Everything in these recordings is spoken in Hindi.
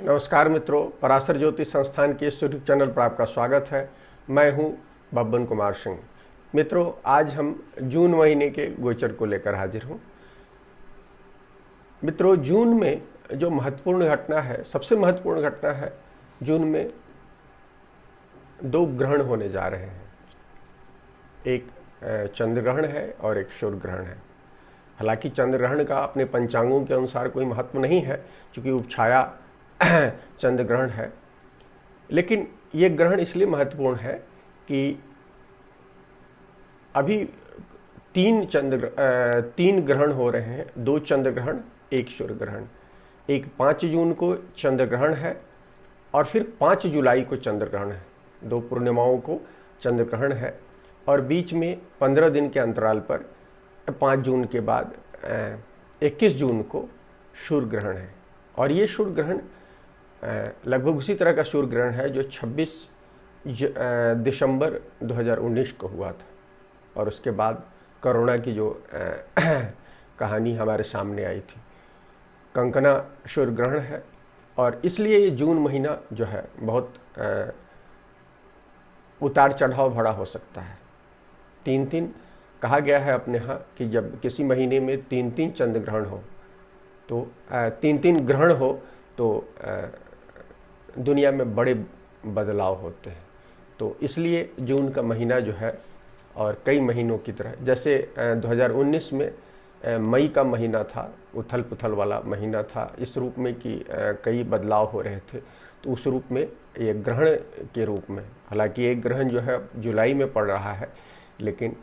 नमस्कार मित्रों, पराशर ज्योतिष संस्थान के इस यूट्यूब चैनल पर आपका स्वागत है। मैं हूं बब्बन कुमार सिंह। मित्रों, आज हम जून महीने के गोचर को लेकर हाजिर हूं। मित्रों, जून में जो महत्वपूर्ण घटना है, सबसे महत्वपूर्ण घटना है, जून में दो ग्रहण होने जा रहे हैं। एक चंद्र ग्रहण है और एक सूर्य ग्रहण है। हालांकि चंद्र ग्रहण का अपने पंचांगों के अनुसार कोई महत्व नहीं है, क्योंकि उपछाया चंद्र ग्रहण है। लेकिन ये ग्रहण इसलिए महत्वपूर्ण है कि अभी तीन ग्रहण हो रहे हैं। दो चंद्र ग्रहण, एक सूर्य ग्रहण। एक 5 जून को चंद्र ग्रहण है और फिर 5 जुलाई को चंद्र ग्रहण है। दो पूर्णिमाओं को चंद्र ग्रहण है और बीच में 15 दिन के अंतराल पर 5 जून के बाद 21 जून को सूर्य ग्रहण है। और ये सूर्य ग्रहण लगभग उसी तरह का सूर्य ग्रहण है जो 26 दिसंबर 2019 को हुआ था। और उसके बाद कोरोना की जो कहानी हमारे सामने आई थी। कंकना सूर्य ग्रहण है और इसलिए ये जून महीना जो है बहुत उतार चढ़ाव भरा हो सकता है। 3 कहा गया है अपने यहाँ कि जब किसी महीने में 3 चंद्र ग्रहण हो, तो 3 ग्रहण हो तो दुनिया में बड़े बदलाव होते हैं। तो इसलिए जून का महीना जो है, और कई महीनों की तरह, जैसे 2019 में मई का महीना था, उथल पुथल वाला महीना था, इस रूप में कि कई बदलाव हो रहे थे। तो उस रूप में ये ग्रहण के रूप में, हालांकि एक ग्रहण जो है जुलाई में पड़ रहा है, लेकिन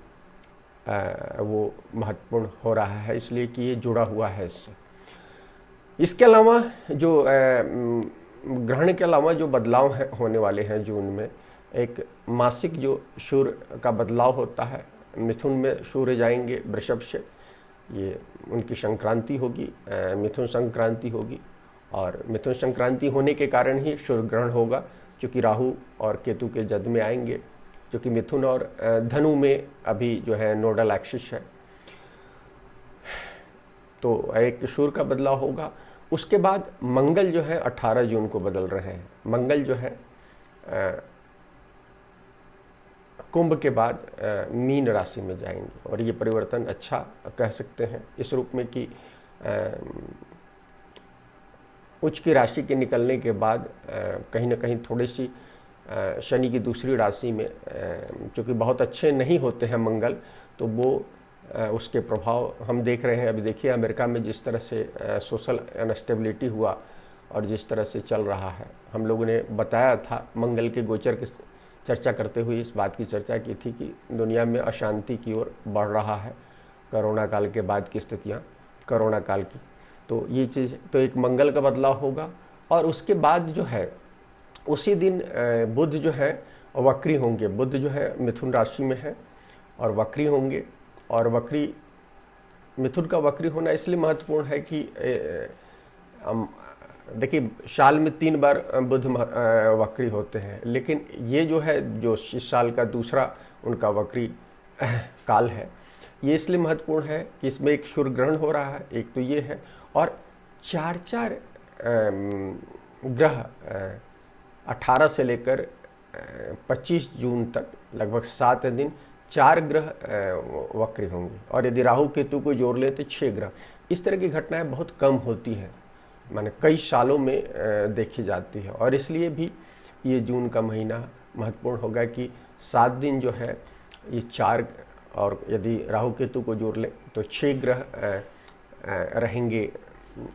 वो महत्वपूर्ण हो रहा है इसलिए कि ये जुड़ा हुआ है इससे। इसके अलावा जो ग्रहण के अलावा जो बदलाव होने वाले हैं जून में, एक मासिक जो सूर्य का बदलाव होता है। मिथुन में सूर्य जाएंगे वृषभ से, ये उनकी संक्रांति होगी, मिथुन संक्रांति होगी। और मिथुन संक्रांति होने के कारण ही सूर्य ग्रहण होगा, क्योंकि राहु और केतु के जद में आएंगे, जो कि मिथुन और धनु में अभी जो है नोडल एक्सिस है। तो एक सूर्य का बदलाव होगा। उसके बाद मंगल जो है 18 जून को बदल रहे हैं। मंगल जो है कुंभ के बाद मीन राशि में जाएंगे और ये परिवर्तन अच्छा कह सकते हैं, इस रूप में कि उच्च की राशि के निकलने के बाद कहीं ना कहीं थोड़ी सी शनि की दूसरी राशि में, चूँकि बहुत अच्छे नहीं होते हैं मंगल, तो वो उसके प्रभाव हम देख रहे हैं। अभी देखिए अमेरिका में जिस तरह से सोशल अनस्टेबिलिटी हुआ और जिस तरह से चल रहा है। हम लोगों ने बताया था, मंगल के गोचर की चर्चा करते हुए इस बात की चर्चा की थी कि दुनिया में अशांति की ओर बढ़ रहा है, कोरोना काल के बाद की स्थितियाँ, कोरोना काल की। तो ये चीज़, तो एक मंगल का बदलाव होगा। और उसके बाद जो है उसी दिन बुध जो है वक्री होंगे। बुध जो है मिथुन राशि में है और वक्री होंगे। और वक्री, मिथुन का वक्री होना इसलिए महत्वपूर्ण है कि देखिए साल में 3 बार बुध वक्री होते हैं, लेकिन ये जो है जो इस साल का दूसरा उनका वक्री काल है, ये इसलिए महत्वपूर्ण है कि इसमें एक सूर्य ग्रहण हो रहा है, एक तो ये है, और 4 ग्रह 18 से लेकर 25 जून तक लगभग 7 दिन 4 ग्रह वक्री होंगे। और यदि राहु केतु को जोड़ लें तो 6 ग्रह। इस तरह की घटनाएं बहुत कम होती हैं, माने कई सालों में देखी जाती है। और इसलिए भी ये जून का महीना महत्वपूर्ण होगा कि 7 दिन जो है ये 4, और यदि राहु केतु को जोड़ लें तो 6 ग्रह रहेंगे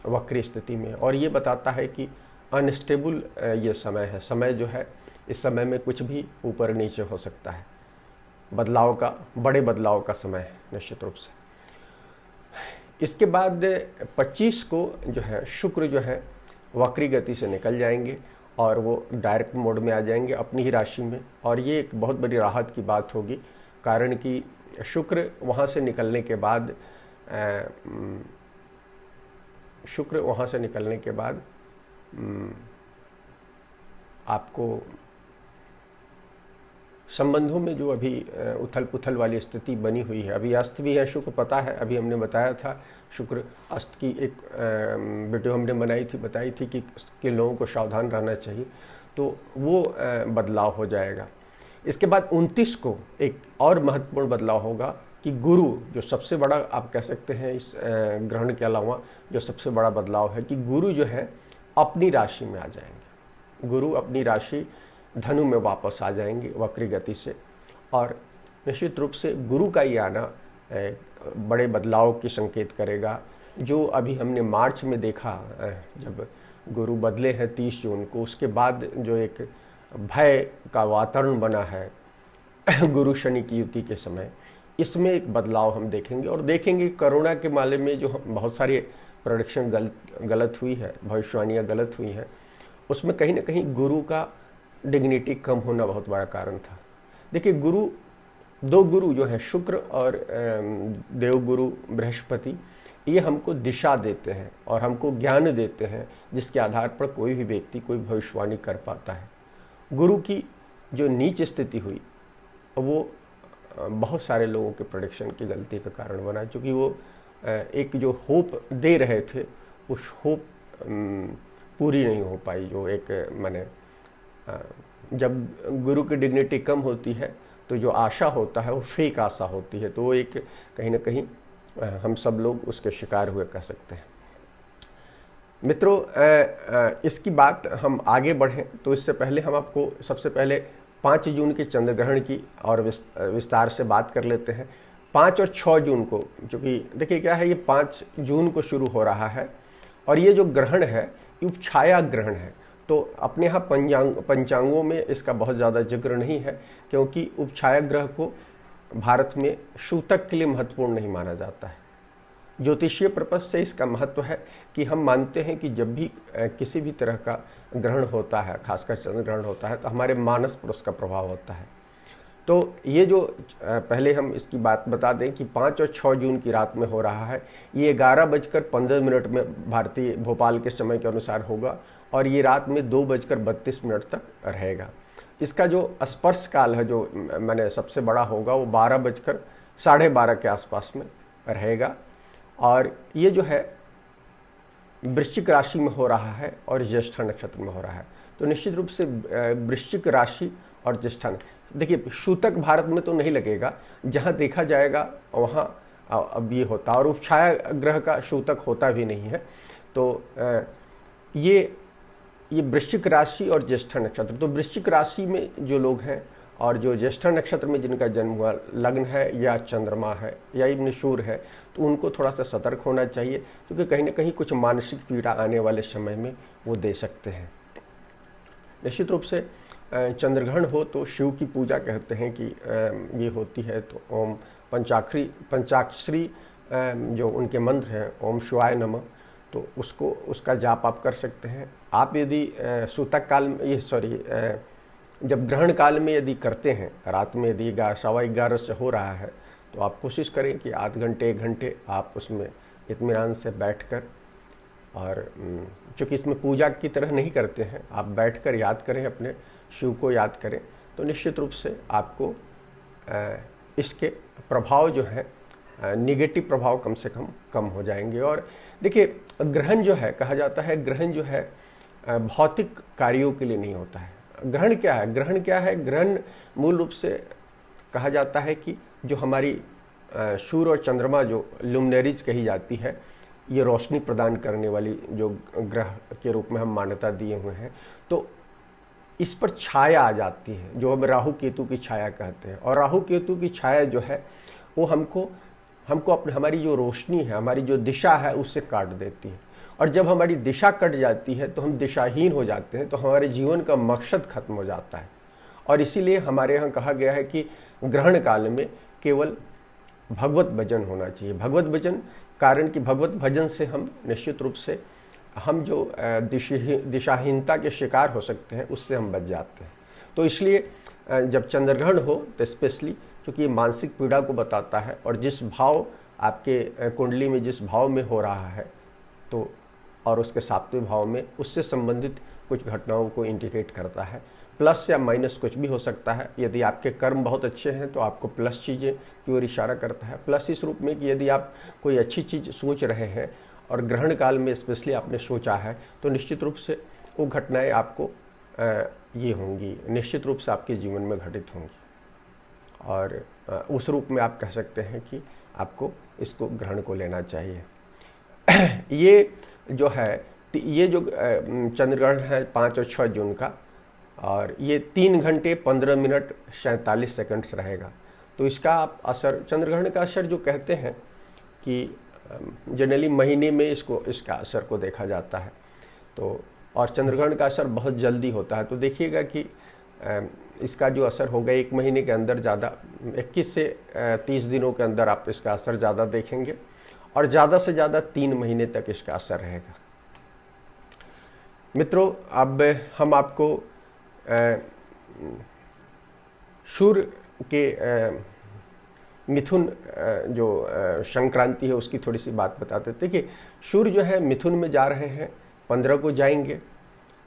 वक्री स्थिति में। और ये बताता है कि अनस्टेबल ये समय है। समय जो है, इस समय में कुछ भी ऊपर नीचे हो सकता है। बदलाव का, बड़े बदलाव का समय है निश्चित रूप से। इसके बाद 25 को जो है शुक्र जो है वक्री गति से निकल जाएंगे और वो डायरेक्ट मोड में आ जाएंगे अपनी ही राशि में। और ये एक बहुत बड़ी राहत की बात होगी, कारण कि शुक्र वहाँ से निकलने के बाद आपको संबंधों में जो अभी उथल पुथल वाली स्थिति बनी हुई है, अभी अस्त भी है शुक्र, पता है, अभी हमने बताया था शुक्र अस्त की एक वीडियो हमने बताई थी कि लोगों को सावधान रहना चाहिए, तो वो बदलाव हो जाएगा। इसके बाद 29 को एक और महत्वपूर्ण बदलाव होगा कि गुरु, जो सबसे बड़ा आप कह सकते हैं इस ग्रहण के अलावा जो सबसे बड़ा बदलाव है कि गुरु जो है अपनी राशि में आ जाएंगे। गुरु अपनी राशि धनु में वापस आ जाएंगे वक्री गति से, और निश्चित रूप से गुरु का ये आना बड़े बदलाव की संकेत करेगा। जो अभी हमने मार्च में देखा, जब गुरु बदले हैं 30 जून को, उसके बाद जो एक भय का वातावरण बना है गुरु शनि की युति के समय, इसमें एक बदलाव हम देखेंगे। और देखेंगे कोरोना के मामले में जो बहुत सारी प्रोडिक्शन गलत हुई है, भविष्यवाणियाँ गलत हुई हैं, उसमें कहीं ना कहीं गुरु का डिग्निटी कम होना बहुत बड़ा कारण था। देखिए, दो गुरु जो है शुक्र और देवगुरु बृहस्पति, ये हमको दिशा देते हैं और हमको ज्ञान देते हैं जिसके आधार पर कोई भी व्यक्ति कोई भविष्यवाणी कर पाता है। गुरु की जो नीच स्थिति हुई वो बहुत सारे लोगों के प्रेडिक्शन की गलती का कारण बना, क्योंकि वो एक जो होप दे रहे थे उस होप पूरी नहीं हो पाई। जो एक माने जब गुरु की डिग्निटी कम होती है तो जो आशा होता है वो फेक आशा होती है, तो वो एक कहीं ना कहीं हम सब लोग उसके शिकार हुए कह सकते हैं। मित्रों, इसकी बात हम आगे बढ़ें तो इससे पहले हम आपको सबसे पहले 5 जून के चंद्र ग्रहण की और विस्तार से बात कर लेते हैं। 5 और 6 जून को, क्योंकि देखिए क्या है, ये 5 जून को शुरू हो रहा है और ये जो ग्रहण है ये उपछाया ग्रहण है। तो अपने यहाँ पंचांगों में इसका बहुत ज़्यादा जिक्र नहीं है, क्योंकि उपछाया ग्रह को भारत में सूतक के लिए महत्वपूर्ण नहीं माना जाता है। ज्योतिषीय पर्पज से इसका महत्व है कि हम मानते हैं कि जब भी किसी भी तरह का ग्रहण होता है, खासकर चंद्र ग्रहण होता है, तो हमारे मानस पर उसका प्रभाव होता है। तो ये जो पहले हम इसकी बात बता दें कि 5 और 6 जून की रात में हो रहा है। ये 11:15 में भारतीय भोपाल के समय के अनुसार होगा और ये रात में 2:32 तक रहेगा। इसका जो स्पर्श काल है, जो मैंने सबसे बड़ा होगा, वो 12:12:30 के आसपास में रहेगा। और ये जो है वृश्चिक राशि में हो रहा है और ज्येष्ठा नक्षत्र में हो रहा है। तो निश्चित रूप से वृश्चिक राशि और ज्येष्ठा, देखिए सूतक भारत में तो नहीं लगेगा, जहाँ देखा जाएगा वहाँ अब ये होता, और उपछाया ग्रह का सूतक होता भी नहीं है। तो ये वृश्चिक राशि और ज्येष्ठा नक्षत्र, तो वृश्चिक राशि में जो लोग हैं और जो ज्येष्ठा नक्षत्र में जिनका जन्म हुआ, लग्न है या चंद्रमा है या निशूर है, तो उनको थोड़ा सा सतर्क होना चाहिए, क्योंकि कहीं ना कहीं कुछ मानसिक पीड़ा आने वाले समय में वो दे सकते हैं। निश्चित रूप से चंद्रग्रहण हो तो शिव की पूजा कहते हैं कि ये होती है। तो ओम पंचाक्षरी जो उनके मंत्र हैं, ओम शिवाय नमः, तो उसका जाप आप कर सकते हैं। आप यदि सूतक काल में जब ग्रहण काल में यदि करते हैं, रात में यदि 11:15 से हो रहा है, तो आप कोशिश करें कि आध घंटे 1 घंटे आप उसमें इत्मीनान से बैठकर, और चूँकि इसमें पूजा की तरह नहीं करते हैं, आप बैठकर याद करें, अपने शिव को याद करें, तो निश्चित रूप से आपको इसके प्रभाव जो है, निगेटिव प्रभाव कम से कम हो जाएंगे। और देखिए, ग्रहण जो है, कहा जाता है ग्रहण जो है भौतिक कार्यों के लिए नहीं होता है। ग्रहण क्या है? ग्रहण मूल रूप से कहा जाता है कि जो हमारी सूर्य और चंद्रमा जो लुमिनरीज कही जाती है, ये रोशनी प्रदान करने वाली जो ग्रह के रूप में हम मान्यता दिए हुए हैं, तो इस पर छाया आ जाती है, जो हम राहु केतु की छाया कहते हैं। और राहु केतु की छाया जो है वो हमको हमारी जो रोशनी है, हमारी जो दिशा है, उससे काट देती है। और जब हमारी दिशा कट जाती है तो हम दिशाहीन हो जाते हैं, तो हमारे जीवन का मकसद खत्म हो जाता है। और इसीलिए हमारे यहाँ कहा गया है कि ग्रहण काल में केवल भगवत भजन होना चाहिए। भगवत भजन, कारण कि भगवत भजन से हम निश्चित रूप से हम जो दिशाहीनता के शिकार हो सकते हैं, उससे हम बच जाते हैं। तो इसलिए जब चंद्रग्रहण हो तो स्पेशली, क्योंकि ये मानसिक पीड़ा को बताता है, और जिस भाव आपके कुंडली में जिस भाव में हो रहा है, तो और उसके 7वें भाव में, उससे संबंधित कुछ घटनाओं को इंडिकेट करता है। प्लस या माइनस कुछ भी हो सकता है। यदि आपके कर्म बहुत अच्छे हैं तो आपको प्लस चीज़ें की ओर इशारा करता है। प्लस इस रूप में कि यदि आप कोई अच्छी चीज़ सोच रहे हैं और ग्रहण काल में स्पेशली आपने सोचा है तो निश्चित रूप से वो घटनाएं आपको ये होंगी, निश्चित रूप से आपके जीवन में घटित होंगी। और उस रूप में आप कह सकते हैं कि आपको इसको ग्रहण को लेना चाहिए। ये जो है, ये जो चंद्रग्रहण है 5 और 6 जून का, और ये 3 घंटे 15 मिनट 47 सेकंड्स रहेगा। तो इसका आप असर, चंद्रग्रहण का असर जो कहते हैं कि जनरली महीने में इसका असर को देखा जाता है। तो और चंद्रग्रहण का असर बहुत जल्दी होता है। तो देखिएगा कि इसका जो असर होगा 1 महीने के अंदर, ज़्यादा 21 से 30 दिनों के अंदर आप इसका असर ज़्यादा देखेंगे, और ज़्यादा से ज़्यादा 3 महीने तक इसका असर रहेगा। मित्रों, अब हम आपको सूर्य के मिथुन जो संक्रांति है उसकी थोड़ी सी बात बताते थे कि सूर्य जो है मिथुन में जा रहे हैं, 15 को जाएंगे।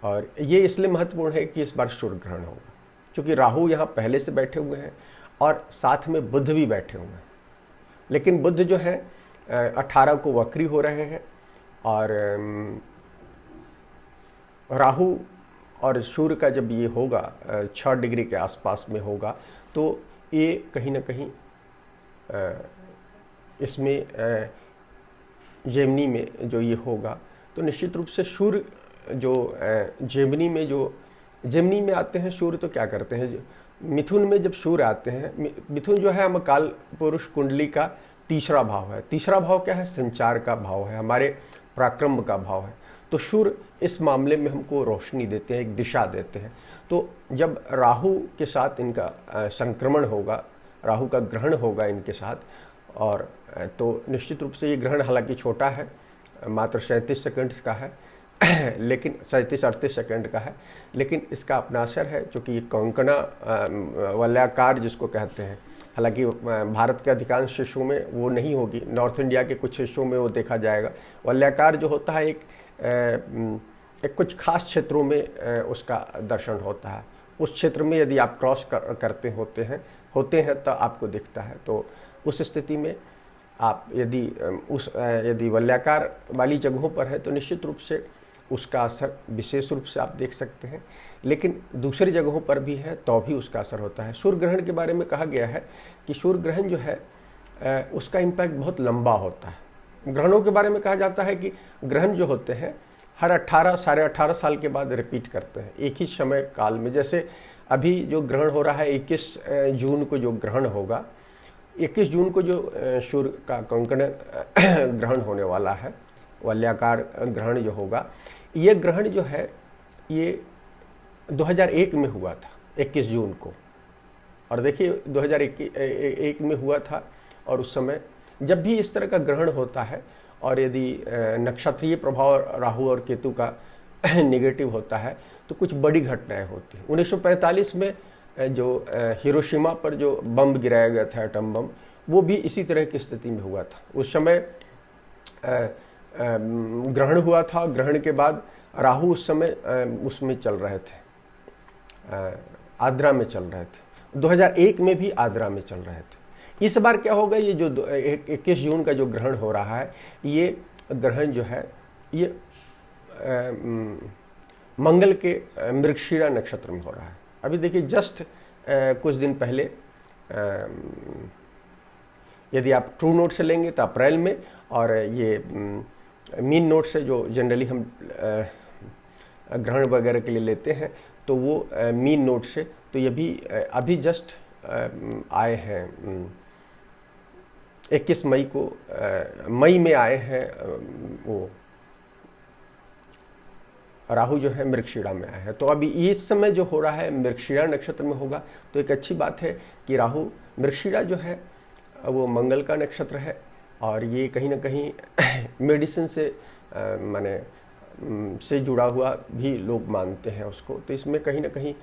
और ये इसलिए महत्वपूर्ण है कि इस बार सूर्य ग्रहण होगा, क्योंकि राहु यहाँ पहले से बैठे हुए हैं और साथ में बुध भी बैठे हुए हैं। लेकिन बुध जो है 18 को वक्री हो रहे हैं, और राहु और सूर्य का जब ये होगा 6 डिग्री के आसपास में होगा, तो ये कहीं ना कहीं इसमें जेमिनी में जो ये होगा, तो निश्चित रूप से सूर्य जो जेमिनी में आते हैं सूर्य, तो क्या करते हैं, मिथुन में जब सूर्य आते हैं, मिथुन जो है हम काल पुरुष कुंडली का तीसरा भाव है। तीसरा भाव क्या है, संचार का भाव है, हमारे पराक्रम का भाव है। तो सूर्य इस मामले में हमको रोशनी देते हैं, एक दिशा देते हैं। तो जब राहु के साथ इनका संक्रमण होगा, राहु का ग्रहण होगा इनके साथ, और तो निश्चित रूप से ये ग्रहण हालांकि छोटा है, मात्र 37 सेकंड्स का है, लेकिन 37-38 सेकंड का है, लेकिन इसका अपना असर है, क्योंकि ये कोंकणा वलयाकार जिसको कहते हैं। हालांकि भारत के अधिकांश हिस्सों में वो नहीं होगी, नॉर्थ इंडिया के कुछ हिस्सों में वो देखा जाएगा। वलयाकार जो होता है एक कुछ खास क्षेत्रों में उसका दर्शन होता है। उस क्षेत्र में यदि आप क्रॉस करते होते हैं तो आपको दिखता है। तो उस स्थिति में आप यदि वलयाकार वाली जगहों पर है तो निश्चित रूप से उसका असर विशेष रूप से आप देख सकते हैं, लेकिन दूसरी जगहों पर भी है तो भी उसका असर होता है। सूर्य ग्रहण के बारे में कहा गया है कि सूर्य ग्रहण जो है उसका इम्पैक्ट बहुत लंबा होता है। ग्रहणों के बारे में कहा जाता है कि ग्रहण जो होते हैं हर 18 साढ़े 18 साल के बाद रिपीट करते हैं एक ही समय काल में। जैसे अभी जो ग्रहण हो रहा है 21 जून को जो ग्रहण होगा, 21 जून को जो सूर्य का कंकण ग्रहण होने वाला है, वलयाकार ग्रहण जो होगा, ये ग्रहण जो है ये 2001 में हुआ था 21 जून को। और देखिए 2001 में हुआ था, और उस समय जब भी इस तरह का ग्रहण होता है और यदि नक्षत्रीय प्रभाव राहु और केतु का नेगेटिव होता है तो कुछ बड़ी घटनाएं होती हैं। 1945 में जो हिरोशिमा पर जो बम गिराया गया था, एटम बम, वो भी इसी तरह की स्थिति में हुआ था। उस समय ग्रहण हुआ था, ग्रहण के बाद राहु उस समय उसमें चल रहे थे, आद्रा में चल रहे थे। 2001 में भी आद्रा में चल रहे थे। इस बार क्या होगा, ये जो 21 जून का जो ग्रहण हो रहा है, ये ग्रहण जो है ये मंगल के मृगशिरा नक्षत्र में हो रहा है। अभी देखिए जस्ट कुछ दिन पहले, यदि आप ट्रू नोट से लेंगे तो अप्रैल में, और ये मीन नोट से जो जनरली हम ग्रहण वगैरह के लिए लेते हैं तो वो मीन नोट से, तो ये भी अभी जस्ट आए हैं 21 मई को, मई में आए हैं। वो राहु जो है मृगशिरा में आया है। तो अभी इस समय जो हो रहा है मृगशिरा नक्षत्र में होगा, तो एक अच्छी बात है कि राहु मृगशिरा जो है वो मंगल का नक्षत्र है, और ये कहीं ना कहीं मेडिसिन से माने से जुड़ा हुआ भी लोग मानते हैं उसको। तो इसमें कहीं ना कहीं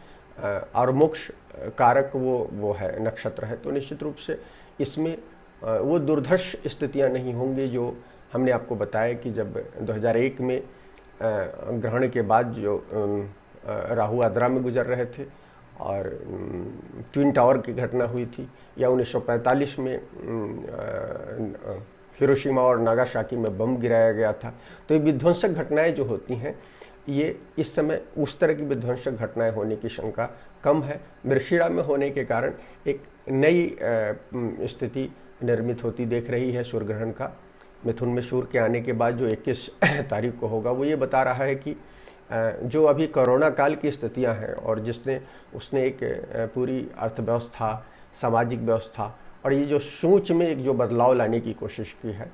और मोक्ष कारक वो है, नक्षत्र है। तो निश्चित रूप से इसमें वो दुर्धर्ष स्थितियां नहीं होंगी जो हमने आपको बताया कि जब 2001 में ग्रहण के बाद जो राहु आद्रा में गुजर रहे थे और ट्विन टावर की घटना हुई थी, या 1945 में हिरोशिमा और नागासाकी में बम गिराया गया था। तो ये विध्वंसक घटनाएं जो होती हैं, ये इस समय उस तरह की विध्वंसक घटनाएं होने की शंका कम है। मृगशिरा में होने के कारण एक नई स्थिति निर्मित होती देख रही है सूर्य ग्रहण का। मिथुन में सूर्य के आने के बाद जो 21 तारीख को होगा, वो ये बता रहा है कि जो अभी कोरोना काल की स्थितियां हैं और उसने एक पूरी अर्थव्यवस्था, सामाजिक व्यवस्था और ये जो सोच में एक जो बदलाव लाने की कोशिश की है,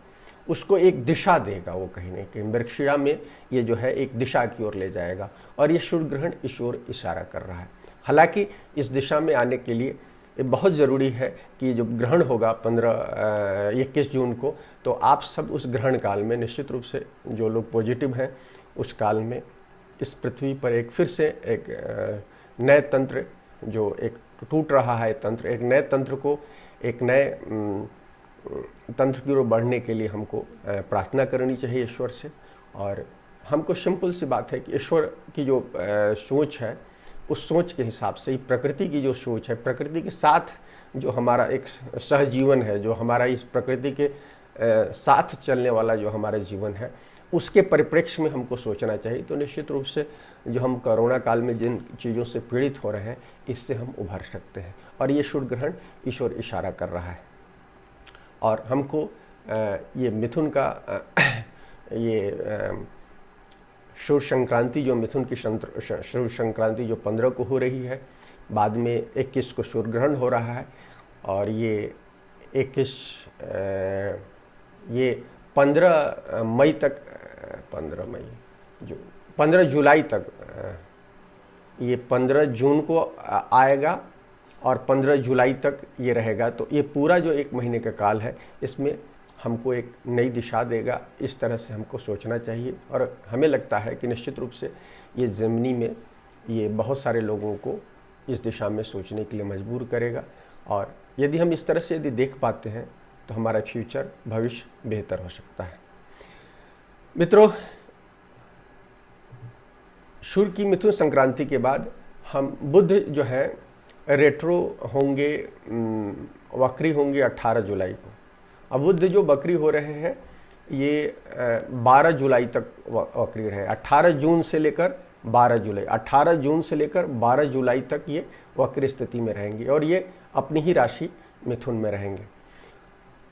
उसको एक दिशा देगा। वो कहीं ना कहीं मृगशिरा में ये जो है एक दिशा की ओर ले जाएगा और ये सूर्य ग्रहण इस ओर इशारा कर रहा है। हालांकि इस दिशा में आने के लिए ये बहुत ज़रूरी है कि जो ग्रहण होगा 21 जून को, तो आप सब उस ग्रहण काल में निश्चित रूप से जो लोग पॉजिटिव हैं, उस काल में इस पृथ्वी पर एक फिर से एक नए तंत्र, जो एक टूट रहा है तंत्र, एक नए तंत्र को, एक नए तंत्र की ओर बढ़ने के लिए हमको प्रार्थना करनी चाहिए ईश्वर से। और हमको सिंपल सी बात है कि ईश्वर की जो सोच है, उस सोच के हिसाब से ही प्रकृति की जो सोच है, प्रकृति के साथ जो हमारा एक सहजीवन है, जो हमारा इस प्रकृति के साथ चलने वाला जो हमारा जीवन है, उसके परिप्रेक्ष्य में हमको सोचना चाहिए। तो निश्चित रूप से जो हम कोरोना काल में जिन चीज़ों से पीड़ित हो रहे हैं, इससे हम उभर सकते हैं। और ये सूर्य ग्रहण ईश्वर इशारा कर रहा है। और हमको ये मिथुन का ये सूर्य संक्रांति, जो मिथुन की सूर्य संक्रांति जो 15 को हो रही है, बाद में 21 को सूर्य ग्रहण हो रहा है और ये 15 मई तक, 15 जुलाई तक, ये 15 जून को आएगा और 15 जुलाई तक ये रहेगा। तो ये पूरा जो 1 महीने का काल है, इसमें हमको एक नई दिशा देगा। इस तरह से हमको सोचना चाहिए और हमें लगता है कि निश्चित रूप से ये ज़मीनी में ये बहुत सारे लोगों को इस दिशा में सोचने के लिए मजबूर करेगा। और यदि हम इस तरह से यदि देख पाते हैं, तो हमारा फ्यूचर, भविष्य बेहतर हो सकता है। मित्रों, सूर्य की मिथुन संक्रांति के बाद हम बुध जो है रेट्रो होंगे, वक्री होंगे 18 जुलाई को। अब बुध जो वक्री हो रहे हैं, ये 12 जुलाई तक वक्री रहे। 18 जून से लेकर 12 जुलाई, 18 जून से लेकर 12 जुलाई तक ये वक्री स्थिति में रहेंगे और ये अपनी ही राशि मिथुन में रहेंगे।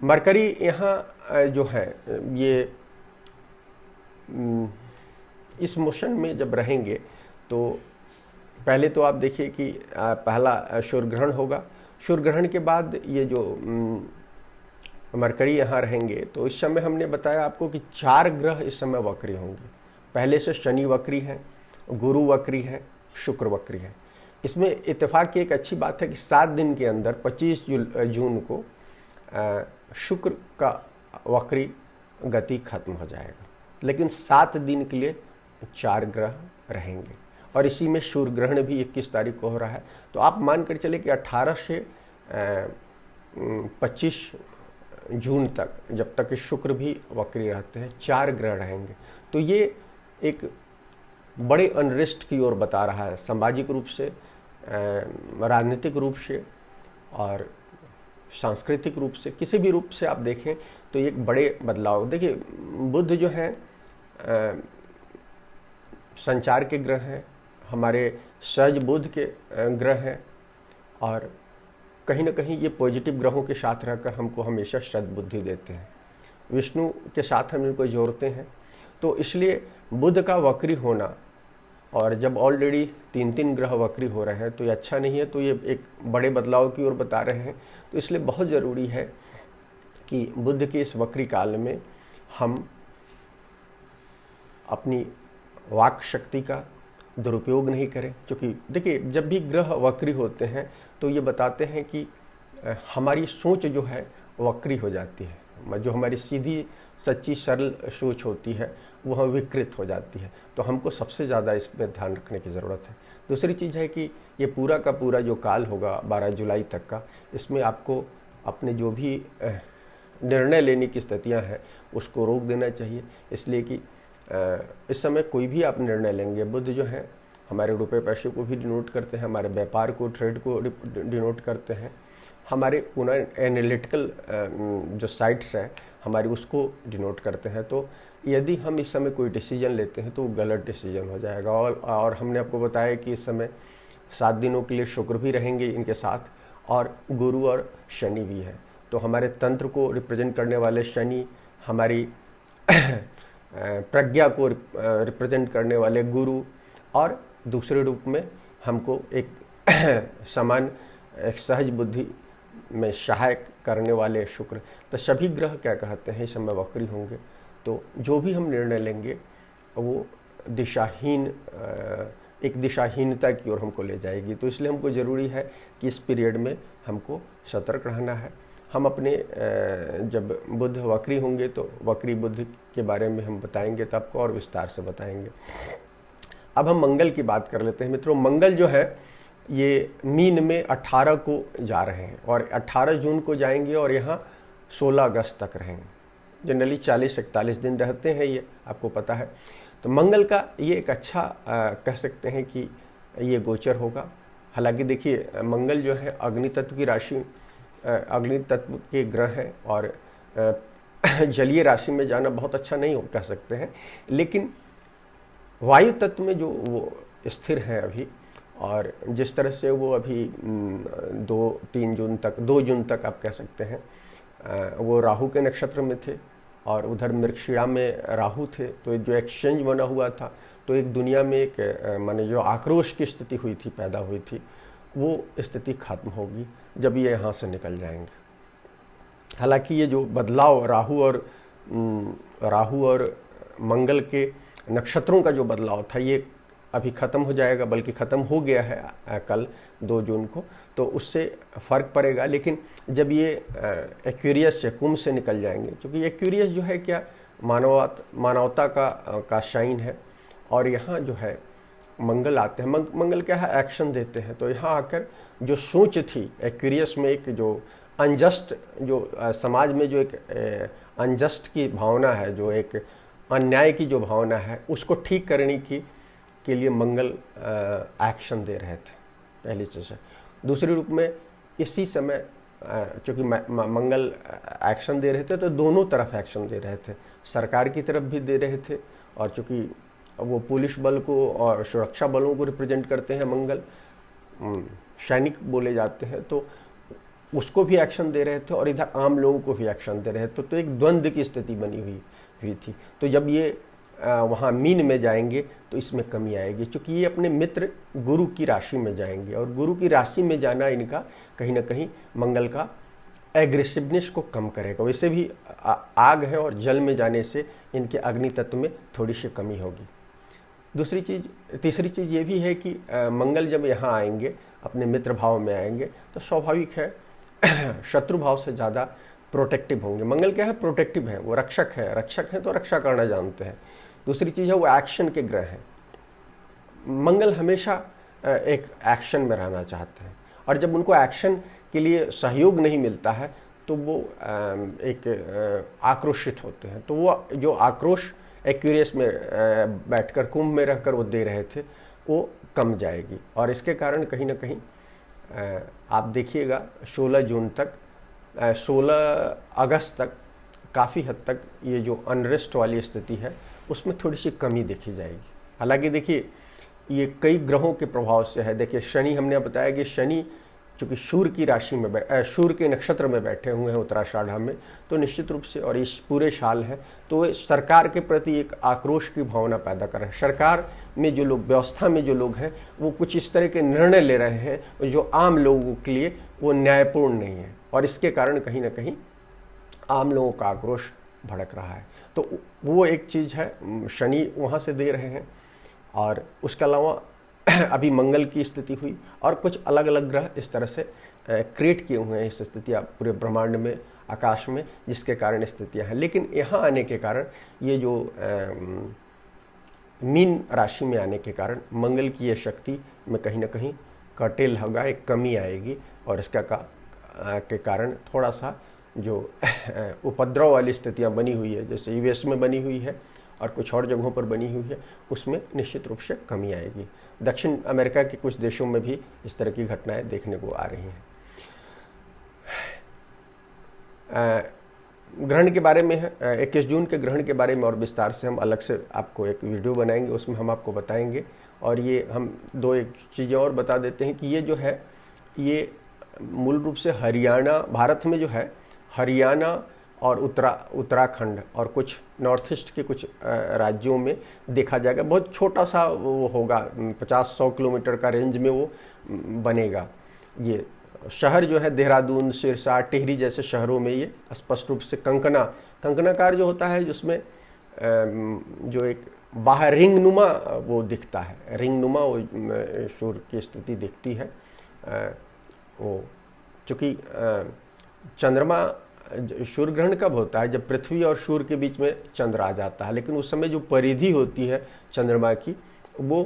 मरकरी यहाँ जो है ये इस मोशन में जब रहेंगे, तो पहले तो आप देखिए कि पहला सूर्य ग्रहण होगा। सूर्य ग्रहण के बाद ये जो मरकरी यहाँ रहेंगे, तो इस समय हमने बताया आपको कि 4 ग्रह इस समय वक्री होंगे। पहले से शनि वक्री है, गुरु वक्री है, शुक्र वक्री है। इसमें इत्तेफाक की एक अच्छी बात है कि 7 दिन के अंदर 25 जून को शुक्र का वक्री गति खत्म हो जाएगा, लेकिन 7 दिन के लिए 4 ग्रह रहेंगे। और इसी में सूर्य ग्रहण भी 21 तारीख को हो रहा है। तो आप मान कर चले कि 18 से 25 जून तक, जब तक शुक्र भी वक्री रहते हैं, 4 ग्रह रहेंगे। तो ये एक बड़े अनरेस्ट की ओर बता रहा है, सामाजिक रूप से, राजनीतिक रूप से और सांस्कृतिक रूप से, किसी भी रूप से आप देखें तो एक बड़े बदलाव। देखिए, बुध जो है संचार के ग्रह हैं, हमारे सहज बुध के ग्रह हैं और कहीं ना कहीं ये पॉजिटिव ग्रहों के साथ रहकर हमको हमेशा सद्बुद्धि देते हैं। विष्णु के साथ हम इनको जोड़ते हैं। तो इसलिए बुध का वक्री होना, और जब ऑलरेडी 3 ग्रह वक्री हो रहे हैं, तो ये अच्छा नहीं है। तो ये एक बड़े बदलाव की ओर बता रहे हैं। तो इसलिए बहुत ज़रूरी है कि बुध के इस वक्री काल में हम अपनी वाक शक्ति का दुरुपयोग नहीं करें। क्योंकि देखिए, जब भी ग्रह वक्री होते हैं तो ये बताते हैं कि हमारी सोच जो है वक्री हो जाती है। जो हमारी सीधी सच्ची सरल सोच होती है, वह विकृत हो जाती है। तो हमको सबसे ज़्यादा इसमें ध्यान रखने की ज़रूरत है। दूसरी चीज़ है कि ये पूरा का पूरा जो काल होगा 12 जुलाई तक का, इसमें आपको अपने जो भी निर्णय लेने की स्थितियाँ हैं, उसको रोक देना चाहिए। इसलिए कि इस समय कोई भी आप निर्णय लेंगे, बुध जो है हमारे रुपए पैसे को भी डिनोट करते हैं, हमारे व्यापार को, ट्रेड को डिनोट करते हैं, हमारे पुनः एनालिटिकल जो साइट्स हैं हमारी उसको डिनोट करते हैं। तो यदि हम इस समय कोई डिसीजन लेते हैं तो वो गलत डिसीजन हो जाएगा। और हमने आपको बताया कि इस समय 7 दिनों के लिए शुक्र भी रहेंगे इनके साथ, और गुरु और शनि भी है। तो हमारे तंत्र को रिप्रेजेंट करने वाले शनि, हमारी प्रज्ञा को रिप्रेजेंट करने वाले गुरु, और दूसरे रूप में हमको एक समान एक सहज बुद्धि में सहायक करने वाले शुक्र। तो सभी ग्रह क्या कहते हैं इस समय वक्री होंगे। तो जो भी हम निर्णय लेंगे वो दिशाहीन, एक दिशाहीनता की ओर हमको ले जाएगी। तो इसलिए हमको ज़रूरी है कि इस पीरियड में हमको सतर्क रहना है। हम अपने जब बुध वक्री होंगे तो वक्री बुध के बारे में हम बताएंगे, तो आपको और विस्तार से बताएंगे। अब हम मंगल की बात कर लेते हैं मित्रों। मंगल जो है ये मीन में 18 को जा रहे हैं और 18 जून को जाएंगे और यहाँ 16 अगस्त तक रहेंगे। जनरली 40-41 दिन रहते हैं, ये आपको पता है। तो मंगल का ये एक अच्छा कह सकते हैं कि ये गोचर होगा। हालांकि देखिए मंगल जो है अग्नि तत्व की राशि, अग्नि तत्व के ग्रह है और जलीय राशि में जाना बहुत अच्छा नहीं हो कह सकते हैं, लेकिन वायु तत्व में जो वो स्थिर है अभी, और जिस तरह से वो अभी 2 जून तक आप कह सकते हैं वो राहु के नक्षत्र में थे और उधर मृगशिरा में राहु थे। तो जो एक्सचेंज बना हुआ था, तो एक दुनिया में एक माने जो आक्रोश की स्थिति हुई थी, पैदा हुई थी, वो स्थिति खत्म होगी जब ये यहाँ से निकल जाएंगे। हालांकि ये जो बदलाव राहु और मंगल के नक्षत्रों का जो बदलाव था ये अभी ख़त्म हो जाएगा, बल्कि ख़त्म हो गया है कल 2 जून को। तो उससे फ़र्क पड़ेगा। लेकिन जब ये एक्वेरियस से, कुंभ से निकल जाएंगे, क्योंकि एक्वेरियस जो है क्या मानवता का साइन है, और यहाँ जो है मंगल आते हैं। मंगल क्या है, एक्शन देते हैं। तो यहाँ आकर जो सोच थी एक्वेरियस में, एक जो अनजस्ट, जो समाज में जो एक अनजस्ट की भावना है, जो एक अन्याय की जो भावना है, उसको ठीक करने के लिए मंगल एक्शन दे रहे थे पहली चीज़। दूसरे रूप में इसी समय चूँकि मंगल एक्शन दे रहे थे तो दोनों तरफ एक्शन दे रहे थे, सरकार की तरफ भी दे रहे थे, और चूँकि वो पुलिस बल को और सुरक्षा बलों को रिप्रेजेंट करते हैं मंगल, सैनिक बोले जाते हैं, तो उसको भी एक्शन दे रहे थे और इधर आम लोगों को भी एक्शन दे रहे थे। तो एक द्वंद्व की स्थिति बनी हुई थी। तो जब ये वहाँ मीन में जाएंगे तो इसमें कमी आएगी, क्योंकि ये अपने मित्र गुरु की राशि में जाएंगे, और गुरु की राशि में जाना इनका कहीं ना कहीं मंगल का एग्रेसिवनेस को कम करेगा। वैसे भी आग है और जल में जाने से इनके अग्नि तत्व में थोड़ी सी कमी होगी। तीसरी चीज़ ये भी है कि मंगल जब यहाँ आएंगे, अपने मित्र भाव में आएंगे, तो स्वाभाविक है शत्रु भाव से ज़्यादा प्रोटेक्टिव होंगे। मंगल क्या है, प्रोटेक्टिव है, वो रक्षक है तो रक्षा करना जानते हैं। दूसरी चीज़ है वो एक्शन के ग्रह हैं। मंगल हमेशा एक एक्शन में रहना चाहते हैं, और जब उनको एक्शन के लिए सहयोग नहीं मिलता है तो वो एक आक्रोशित होते हैं। तो वो जो आक्रोश एक्वेरियस में बैठकर, कुंभ में रहकर वो दे रहे थे, वो कम जाएगी। और इसके कारण कहीं ना कहीं आप देखिएगा 16 अगस्त तक काफ़ी हद तक ये जो अनरेस्ट वाली स्थिति है उसमें थोड़ी सी कमी देखी जाएगी। हालांकि देखिए ये कई ग्रहों के प्रभाव से है। देखिए शनि, हमने बताया कि शनि चूँकि सूर्य की राशि में, सूर्य के नक्षत्र में बैठे हुए हैं उत्तराषाढ़ में, तो निश्चित रूप से, और इस पूरे साल है, तो सरकार के प्रति एक आक्रोश की भावना पैदा कर रहे हैं। सरकार में जो लोग, व्यवस्था में जो लोग हैं, वो कुछ इस तरह के निर्णय ले रहे हैं जो आम लोगों के लिए वो न्यायपूर्ण नहीं है, और इसके कारण कहीं ना कहीं आम लोगों का आक्रोश भड़क रहा है। तो वो एक चीज़ है, शनि वहाँ से दे रहे हैं। और उसके अलावा अभी मंगल की स्थिति हुई, और कुछ अलग अलग ग्रह इस तरह से क्रिएट किए हुए हैं इस स्थितियाँ पूरे ब्रह्मांड में, आकाश में, जिसके कारण स्थितियाँ हैं। लेकिन यहाँ आने के कारण, ये जो मीन राशि में आने के कारण मंगल की ये शक्ति में कहीं ना कहीं कर्टेल होगा, एक कमी आएगी, और इसका के कारण थोड़ा सा जो उपद्रव वाली स्थितियाँ बनी हुई है, जैसे यूएस में बनी हुई है और कुछ और जगहों पर बनी हुई है, उसमें निश्चित रूप से कमी आएगी। दक्षिण अमेरिका के कुछ देशों में भी इस तरह की घटनाएं देखने को आ रही हैं। ग्रहण के बारे में है, 21 जून के ग्रहण के बारे में और विस्तार से हम अलग से आपको एक वीडियो बनाएंगे, उसमें हम आपको बताएंगे। और ये हम दो एक चीज़ें और बता देते हैं कि ये जो है ये मूल रूप से हरियाणा, भारत में जो है हरियाणा और उत्तराखंड और कुछ नॉर्थ ईस्ट के कुछ राज्यों में देखा जाएगा। बहुत छोटा सा वो होगा, 50-100 किलोमीटर का रेंज में वो बनेगा। ये शहर जो है देहरादून, सिरसा, टिहरी जैसे शहरों में ये स्पष्ट रूप से कंकनाकार जो होता है, जिसमें जो एक बाहर रिंग नुमा वो दिखता है, रिंग नुमा वो सूर्य की स्थिति दिखती है। वो चूँकि चंद्रमा, सूर्य ग्रहण कब होता है? जब पृथ्वी और सूर्य के बीच में चंद्र आ जाता है, लेकिन उस समय जो परिधि होती है चंद्रमा की वो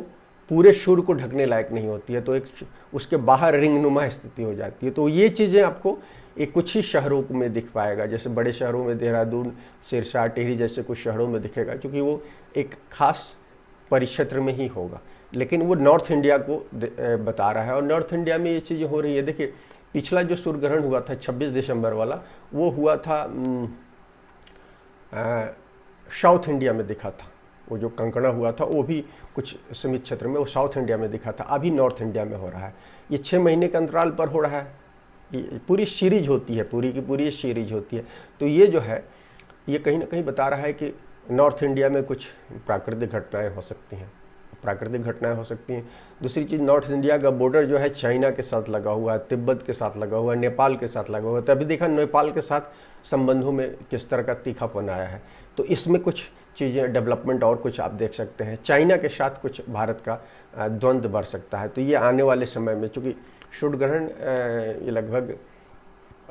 पूरे सूर्य को ढकने लायक नहीं होती है, तो एक उसके बाहर रिंग नुमा स्थिति हो जाती है। तो ये चीज़ें आपको एक कुछ ही शहरों में दिख पाएगा, जैसे बड़े शहरों में देहरादून, सिरसा, टिहरी जैसे कुछ शहरों में दिखेगा, क्योंकि वो एक खास परिक्षेत्र में ही होगा। लेकिन वो नॉर्थ इंडिया को बता रहा है और नॉर्थ इंडिया में ये चीज़ें हो रही है। देखिए पिछला जो सूर्य ग्रहण हुआ था 26 दिसंबर वाला, वो हुआ था साउथ इंडिया में दिखा था। वो जो कंकड़ा हुआ था वो भी कुछ सीमित क्षेत्र में, वो साउथ इंडिया में दिखा था। अभी नॉर्थ इंडिया में हो रहा है। ये 6 महीने के अंतराल पर हो रहा है। ये पूरी सीरीज होती है, पूरी की पूरी सीरीज होती है। तो ये जो है ये कहीं ना कहीं बता रहा है कि नॉर्थ इंडिया में कुछ प्राकृतिक घटनाएं हो सकती हैं, दूसरी चीज़, नॉर्थ इंडिया का बॉर्डर जो है चाइना के साथ लगा हुआ है, तिब्बत के साथ लगा हुआ है, नेपाल के साथ लगा हुआ है। तभी देखा नेपाल के साथ संबंधों में किस तरह का तीखापन आया है। तो इसमें कुछ चीज़ें डेवलपमेंट और कुछ आप देख सकते हैं। चाइना के साथ कुछ भारत का द्वंद्व बढ़ सकता है। तो ये आने वाले समय में, चूँकि सूर्य ग्रहण ये लगभग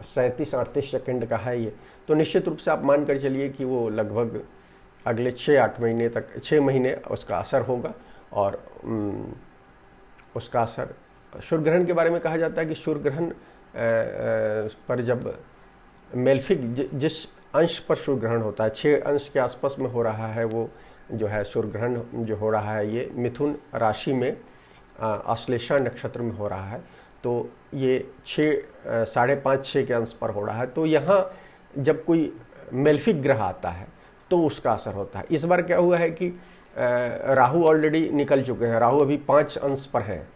37-38 सेकंड का है ये, तो निश्चित रूप से आप मान कर चलिए कि वो लगभग अगले 6-8 महीने तक, 6 महीने उसका असर होगा। और उसका असर, सूर्य ग्रहण के बारे में कहा जाता है कि सूर्य ग्रहण पर जब मेल्फिक जिस अंश पर सूर्य ग्रहण होता है, 6 अंश के आसपास में हो रहा है, वो जो है सूर्य ग्रहण जो हो रहा है ये मिथुन राशि में आश्लेषा नक्षत्र में हो रहा है। तो ये 5.5-6 के अंश पर हो रहा है। तो यहाँ जब कोई मेल्फिक ग्रह आता है तो उसका असर होता है। इस बार क्या हुआ है कि राहु ऑलरेडी निकल चुके हैं। राहु अभी 5 अंश पर है,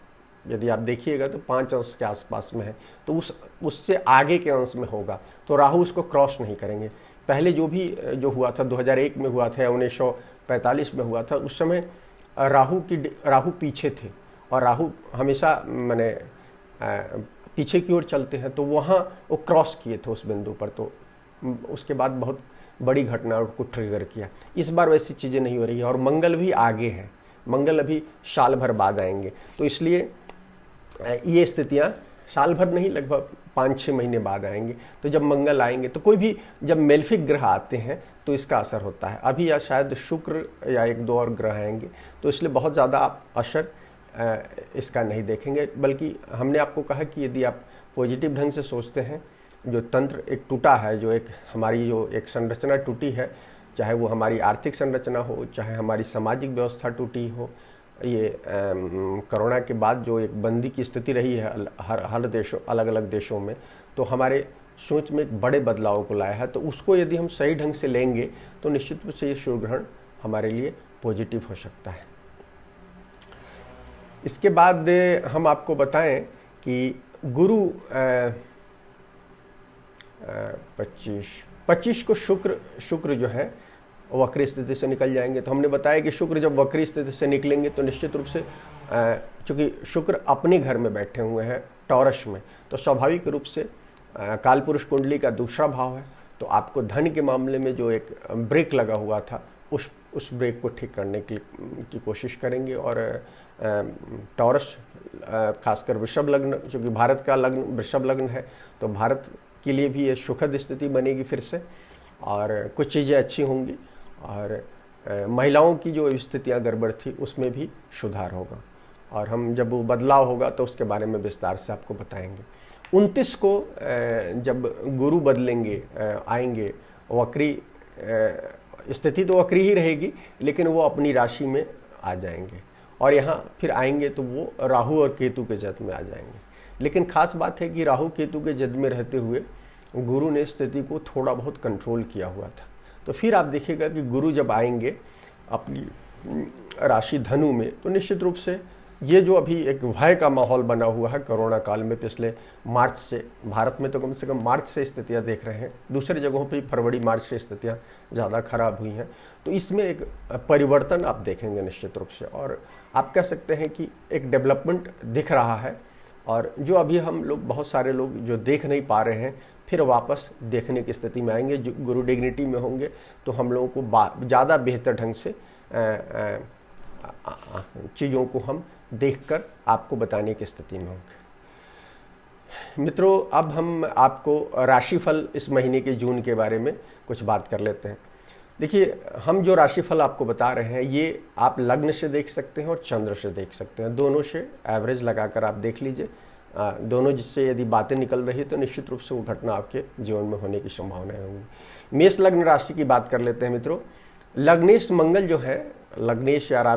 यदि आप देखिएगा तो 5 अंश के आसपास में है। तो उससे आगे के अंश में होगा, तो राहु उसको क्रॉस नहीं करेंगे। पहले जो हुआ था 2001 में हुआ था या 1945 में हुआ था, उस समय राहु पीछे थे और राहु हमेशा माने पीछे की ओर चलते हैं। तो वहाँ वो क्रॉस किए थे उस बिंदु पर, तो उसके बाद बहुत बड़ी घटना को ट्रिगर किया। इस बार वैसी चीज़ें नहीं हो रही है। और मंगल भी आगे है, मंगल अभी साल भर बाद आएंगे। तो इसलिए ये स्थितियाँ साल भर नहीं, लगभग 5-6 महीने बाद आएंगे। तो जब मंगल आएंगे तो कोई भी जब मेल्फिक ग्रह आते हैं तो इसका असर होता है। अभी या शायद शुक्र या 1-2 और ग्रह आएंगे, तो इसलिए बहुत ज़्यादा आप असर इसका नहीं देखेंगे। बल्कि हमने आपको कहा कि यदि आप पॉजिटिव ढंग से सोचते हैं, जो तंत्र एक टूटा है, जो एक हमारी जो एक संरचना टूटी है, चाहे वो हमारी आर्थिक संरचना हो, चाहे हमारी सामाजिक व्यवस्था टूटी हो, ये कोरोना के बाद जो एक बंदी की स्थिति रही है हर देशों, अलग अलग देशों में, तो हमारे सोच में एक बड़े बदलाव को लाया है। तो उसको यदि हम सही ढंग से लेंगे तो निश्चित रूप से ये सूर्य ग्रहण हमारे लिए पॉजिटिव हो सकता है। इसके बाद हम आपको बताएं कि गुरु 25 को शुक्र जो है वक्री स्थिति से निकल जाएंगे। तो हमने बताया कि शुक्र जब वक्री स्थिति से निकलेंगे तो निश्चित रूप से चूँकि शुक्र अपने घर में बैठे हुए हैं टॉरस में, तो स्वाभाविक रूप से कालपुरुष कुंडली का दूसरा भाव है। तो आपको धन के मामले में जो एक ब्रेक लगा हुआ था उस ब्रेक को ठीक करने की कोशिश करेंगे। और टॉरस खासकर वृषभ लग्न, चूँकि भारत का लग्न वृषभ लग्न है, तो भारत के लिए भी ये सुखद स्थिति बनेगी फिर से, और कुछ चीज़ें अच्छी होंगी। और महिलाओं की जो स्थितियाँ गड़बड़ थी उसमें भी सुधार होगा। और हम जब वो बदलाव होगा तो उसके बारे में विस्तार से आपको बताएंगे। 29 को जब गुरु बदलेंगे, आएंगे वक्री स्थिति तो वक्री ही रहेगी, लेकिन वो अपनी राशि में आ जाएंगे और यहाँ फिर आएंगे तो वो राहु और केतु के जद में आ जाएंगे। लेकिन खास बात है कि राहु केतु के जद में रहते हुए गुरु ने स्थिति को थोड़ा बहुत कंट्रोल किया हुआ था। तो फिर आप देखिएगा कि गुरु जब आएंगे अपनी राशि धनु में, तो निश्चित रूप से ये जो अभी एक भय का माहौल बना हुआ है कोरोना काल में, पिछले मार्च से, भारत में तो कम से कम मार्च से स्थितियां देख रहे हैं, दूसरी जगहों पे फरवरी मार्च से स्थितियां ज़्यादा खराब हुई हैं। तो इसमें एक परिवर्तन आप देखेंगे निश्चित रूप से, और आप कह सकते हैं कि एक डेवलपमेंट दिख रहा है। और जो अभी हम लोग, बहुत सारे लोग जो देख नहीं पा रहे हैं, फिर वापस देखने की स्थिति में आएंगे। जो गुरु डिग्निटी में होंगे तो हम लोगों को ज़्यादा बेहतर ढंग से चीज़ों को हम देखकर आपको बताने की स्थिति में होंगे। मित्रों, अब हम आपको राशिफल इस महीने के जून के बारे में कुछ बात कर लेते हैं। देखिए, हम जो राशिफल आपको बता रहे हैं ये आप लग्न से देख सकते हैं और चंद्र से देख सकते हैं, दोनों से एवरेज लगाकर आप देख लीजिए। दोनों जिससे यदि बातें निकल रही तो निश्चित रूप से वो घटना आपके जीवन में होने की संभावनाएं होंगी। मेष लग्न राशि की बात कर लेते हैं मित्रों। लग्नेश मंगल जो है, लग्नेश या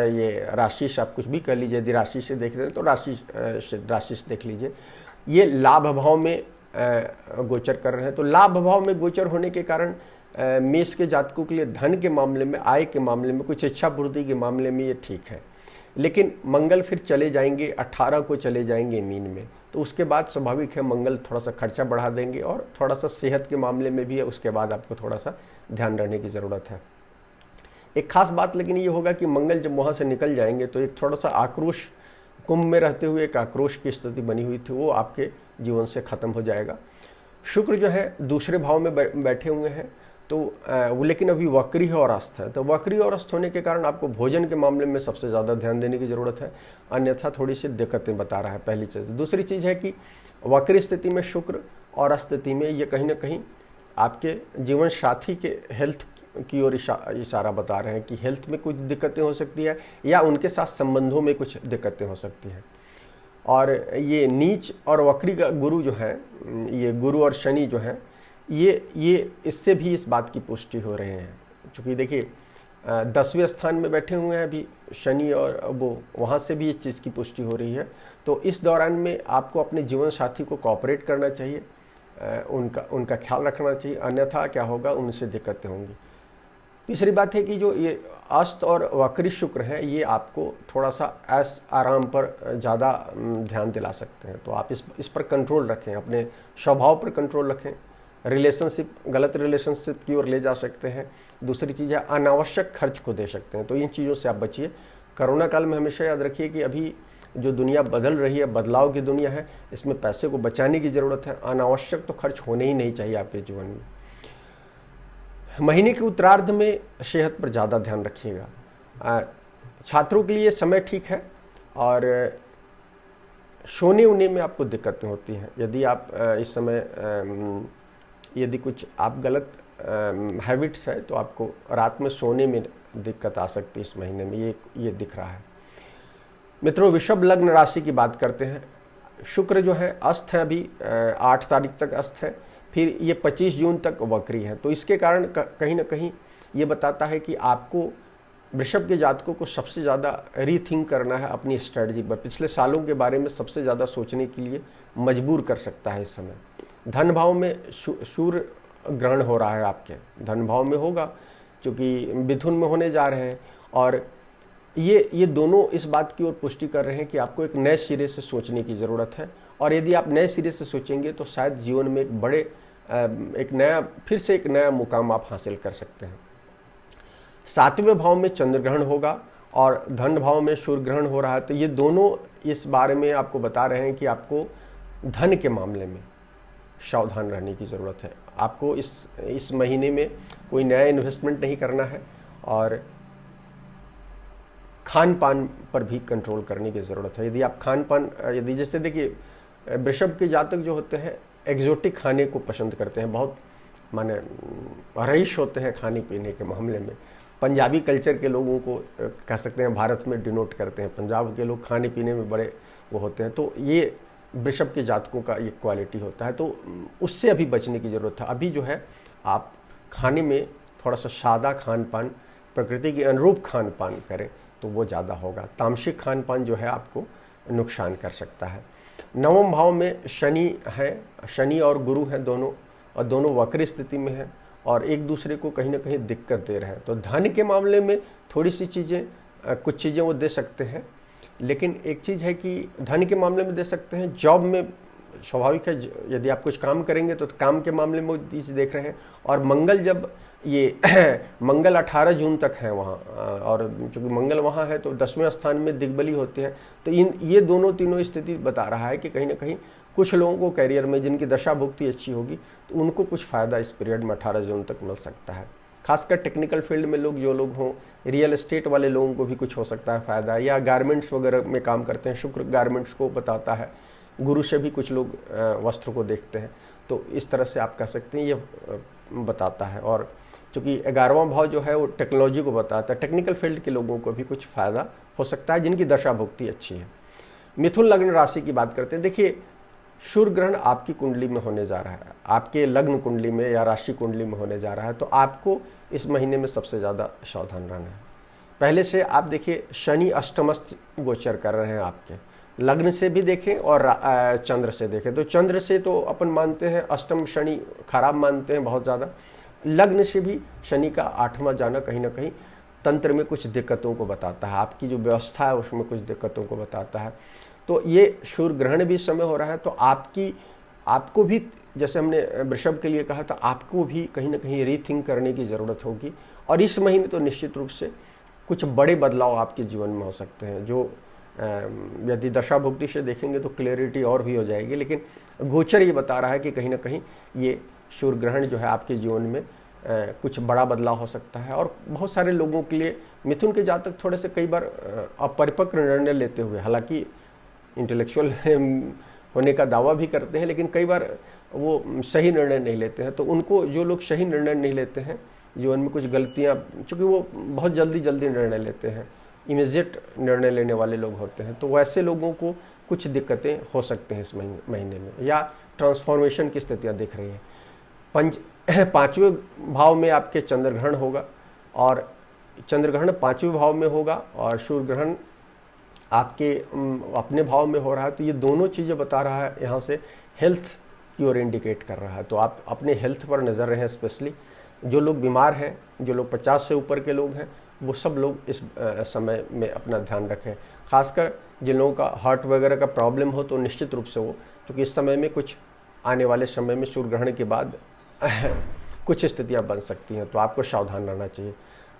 ये राशि से आप कुछ भी कर लीजिए, यदि राशि से देख रहे हैं तो राशि से देख लीजिए। ये लाभ भाव में गोचर कर रहे हैं। तो लाभ भाव में गोचर होने के कारण मेष के जातकों के लिए धन के मामले में, आय के मामले में, कुछ इच्छा पूर्ति के मामले में ये ठीक है। लेकिन मंगल फिर चले जाएंगे 18 को चले जाएंगे मीन में, तो उसके बाद स्वाभाविक है मंगल थोड़ा सा खर्चा बढ़ा देंगे और थोड़ा सा सेहत के मामले में भी है, उसके बाद आपको थोड़ा सा ध्यान रखने की ज़रूरत है। एक खास बात लेकिन ये होगा कि मंगल जब वहाँ से निकल जाएंगे तो एक थोड़ा सा आक्रोश, कुंभ में रहते हुए एक आक्रोश की स्थिति बनी हुई थी, वो आपके जीवन से ख़त्म हो जाएगा। शुक्र जो है दूसरे भाव में बैठे हुए हैं, तो वो लेकिन अभी वक्री है और अस्त है। तो वक्री और अस्त होने के कारण आपको भोजन के मामले में सबसे ज़्यादा ध्यान देने की ज़रूरत है, अन्यथा थोड़ी सी दिक्कतें बता रहा है, पहली चीज़। दूसरी चीज़ है कि वक्री स्थिति में शुक्र और अस्त स्थिति में ये कहीं ना कहीं आपके जीवन साथी के हेल्थ की ओर इशारा बता रहे हैं कि हेल्थ में कुछ दिक्कतें हो सकती है या उनके साथ संबंधों में कुछ दिक्कतें हो सकती हैं। और ये नीच और वक्री का गुरु जो है, ये गुरु और शनि जो है, ये इससे भी इस बात की पुष्टि हो रहे हैं। चूँकि देखिए 10वें स्थान में बैठे हुए हैं अभी शनि, और वो वहाँ से भी इस चीज़ की पुष्टि हो रही है। तो इस दौरान में आपको अपने जीवन साथी को कोऑपरेट करना चाहिए, उनका ख्याल रखना चाहिए, अन्यथा क्या होगा, उनसे दिक्कतें होंगी। तीसरी बात है कि जो ये अस्त और वक्री शुक्र है, ये आपको थोड़ा सा ऐश आराम पर ज़्यादा ध्यान दिला सकते हैं। तो आप इस पर कंट्रोल रखें, अपने स्वभाव पर कंट्रोल रखें। रिलेशनशिप, गलत रिलेशनशिप की ओर ले जा सकते हैं। दूसरी चीज़ है अनावश्यक खर्च को दे सकते हैं। तो इन चीज़ों से आप बचिए। कोरोना काल में हमेशा याद रखिए कि अभी जो दुनिया बदल रही है, बदलाव की दुनिया है, इसमें पैसे को बचाने की ज़रूरत है। अनावश्यक तो खर्च होने ही नहीं चाहिए आपके जीवन में। महीने के उत्तरार्ध में सेहत पर ज़्यादा ध्यान रखिएगा। छात्रों के लिए समय ठीक है, और सोने उने में आपको दिक्कतें होती हैं। यदि आप इस समय यदि कुछ आप गलत हैबिट्स है तो आपको रात में सोने में दिक्कत आ सकती है इस महीने में, ये दिख रहा है। मित्रों, वृषभ लग्न राशि की बात करते हैं। शुक्र जो है अस्त है, अभी 8 तारीख तक अस्त है, फिर ये 25 जून तक वक्री है। तो इसके कारण कहीं ना कहीं ये बताता है कि आपको, वृषभ के जातकों को सबसे ज़्यादा रीथिंक करना है अपनी स्ट्रेटजी पर। पिछले सालों के बारे में सबसे ज़्यादा सोचने के लिए मजबूर कर सकता है इस समय। धन भाव में सूर्य ग्रहण हो रहा है, आपके धन भाव में होगा, क्योंकि मिथुन में होने जा रहे हैं। और ये दोनों इस बात की ओर पुष्टि कर रहे हैं कि आपको एक नए सिरे से सोचने की ज़रूरत है। और यदि आप नए सिरे से सोचेंगे तो शायद जीवन में फिर से एक नया मुकाम आप हासिल कर सकते हैं। 7वें भाव में चंद्र ग्रहण होगा और धन भाव में सूर्य ग्रहण हो रहा है। तो ये दोनों इस बारे में आपको बता रहे हैं कि आपको धन के मामले में सावधान रहने की ज़रूरत है। आपको इस महीने में कोई नया इन्वेस्टमेंट नहीं करना है, और खान पान पर भी कंट्रोल करने की ज़रूरत है। यदि आप खान पान, यदि जैसे देखिए वृषभ के जातक जो होते हैं एग्जोटिक खाने को पसंद करते हैं, बहुत माने रईस होते हैं खाने पीने के मामले में। पंजाबी कल्चर के लोगों को कह सकते हैं भारत में डिनोट करते हैं। पंजाब के लोग खाने पीने में बड़े वो होते हैं। तो ये वृषभ के जातकों का ये क्वालिटी होता है। तो उससे अभी बचने की ज़रूरत है। अभी जो है आप खाने में थोड़ा सा सादा खान पान, प्रकृति के अनुरूप खान पान करें तो वो ज़्यादा होगा। तामसिक खान पान जो है आपको नुकसान कर सकता है। नवम भाव में शनि है, शनि और गुरु हैं दोनों, और दोनों वक्र स्थिति में हैं और एक दूसरे को कहीं ना कहीं दिक्कत दे रहे हैं। तो धन के मामले में थोड़ी सी चीज़ें, कुछ चीज़ें वो दे सकते हैं, लेकिन एक चीज़ है कि धन के मामले में दे सकते हैं। जॉब में स्वाभाविक है, यदि आप कुछ काम करेंगे तो काम के मामले में वो चीज़ देख रहे हैं। और मंगल जब ये मंगल 18 जून तक है वहाँ, और चूँकि मंगल वहाँ है तो 10वें स्थान में दिग्बली होते हैं। तो ये दोनों तीनों स्थिति बता रहा है कि कहीं ना कहीं कुछ लोगों को करियर में जिनकी दशा भुक्ति अच्छी होगी तो उनको कुछ फ़ायदा इस पीरियड में 18 जून तक मिल सकता है। खासकर टेक्निकल फील्ड में लोग जो लोग हों, रियल एस्टेट वाले लोगों को भी कुछ हो सकता है फ़ायदा, या गारमेंट्स वगैरह में काम करते हैं, शुक्र गारमेंट्स को बताता है, गुरु से भी कुछ लोग वस्त्र को देखते हैं, तो इस तरह से आप कह सकते हैं ये बताता है। और चूँकि 11वां भाव जो है वो टेक्नोलॉजी को बताता है, टेक्निकल फील्ड के लोगों को भी कुछ फ़ायदा हो सकता है जिनकी दशा भुक्ति अच्छी है। मिथुन लग्न राशि की बात करते हैं। देखिए, सूर्य ग्रहण आपकी कुंडली में होने जा रहा है, आपके लग्न कुंडली में या राशि कुंडली में होने जा रहा है, तो आपको इस महीने में सबसे ज़्यादा सावधान रहना है। पहले से आप देखिए, शनि अष्टमस्थ गोचर कर रहे हैं आपके, लग्न से भी देखें और चंद्र से देखें। तो चंद्र से तो अपन मानते हैं अष्टम शनि खराब मानते हैं बहुत ज़्यादा, लग्न से भी शनि का 8वां जाना कहीं ना कहीं तंत्र में कुछ दिक्कतों को बताता है, आपकी जो व्यवस्था है उसमें कुछ दिक्कतों को बताता है। तो ये सूर्य ग्रहण भी इस समय हो रहा है, तो आपको भी, जैसे हमने वृषभ के लिए कहा था, आपको भी कहीं ना कहीं रीथिंक करने की ज़रूरत होगी। और इस महीने तो निश्चित रूप से कुछ बड़े बदलाव आपके जीवन में हो सकते हैं, जो यदि दशा भुक्ति से देखेंगे तो क्लियरिटी और भी हो जाएगी, लेकिन गोचर ये बता रहा है कि कहीं ना कहीं ये सूर्य ग्रहण जो है आपके जीवन में कुछ बड़ा बदलाव हो सकता है। और बहुत सारे लोगों के लिए, मिथुन के जातक थोड़े से कई बार अपरिपक्व निर्णय लेते हुए, हालांकि इंटेलेक्चुअल होने का दावा भी करते हैं, लेकिन कई बार वो सही निर्णय नहीं लेते हैं। तो उनको, जो लोग सही निर्णय नहीं लेते हैं, जीवन में कुछ गलतियां, चूँकि वो बहुत जल्दी निर्णय लेते हैं, इमीडिएट निर्णय लेने वाले लोग होते हैं, तो वैसे लोगों को कुछ दिक्कतें हो सकते हैं इस महीने में, या ट्रांसफॉर्मेशन की स्थितियाँ दिख रही हैं। 5वें भाव में आपके चंद्रग्रहण होगा, और चंद्रग्रहण 5वें भाव में होगा, और सूर्य ग्रहण आपके अपने भाव में हो रहा है। तो ये दोनों चीज़ें बता रहा है, यहाँ से हेल्थ की ओर इंडिकेट कर रहा है। तो आप अपने हेल्थ पर नज़र रहें, स्पेशली जो लोग बीमार हैं, जो लोग 50 से ऊपर के लोग हैं, वो सब लोग इस समय में अपना ध्यान रखें। खासकर जिन लोगों का हार्ट वगैरह का प्रॉब्लम हो तो निश्चित रूप से वो, क्योंकि इस समय में कुछ आने वाले समय में सूर्य ग्रहण के बाद कुछ स्थितियाँ बन सकती हैं, तो आपको सावधान रहना चाहिए।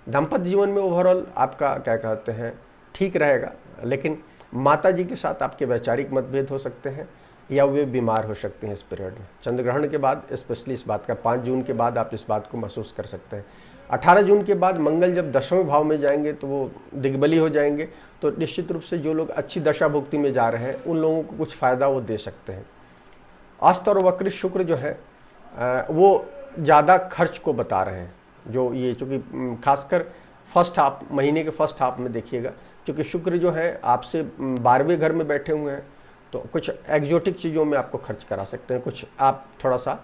दाम्पत्य जीवन में ओवरऑल आपका क्या कहते हैं ठीक रहेगा, लेकिन माता जी के साथ आपके वैचारिक मतभेद हो सकते हैं, या वे बीमार हो सकते हैं इस पीरियड में। चंद्रग्रहण के बाद स्पेशली इस बात का 5 जून के बाद आप इस बात को महसूस कर सकते हैं। 18 जून के बाद मंगल जब 10वें भाव में जाएंगे तो वो दिग्बली हो जाएंगे, तो निश्चित रूप से जो लोग अच्छी दशा भुक्ति में जा रहे हैं उन लोगों को कुछ फ़ायदा वो दे सकते हैं। अस्त और वक्र शुक्र जो है वो ज़्यादा खर्च को बता रहे हैं, जो ये चूँकि खासकर फर्स्ट हाफ, महीने के फर्स्ट हाफ में देखिएगा, क्योंकि शुक्र जो है आपसे 12वें घर में बैठे हुए हैं, तो कुछ एग्जोटिक चीज़ों में आपको खर्च करा सकते हैं, कुछ आप थोड़ा सा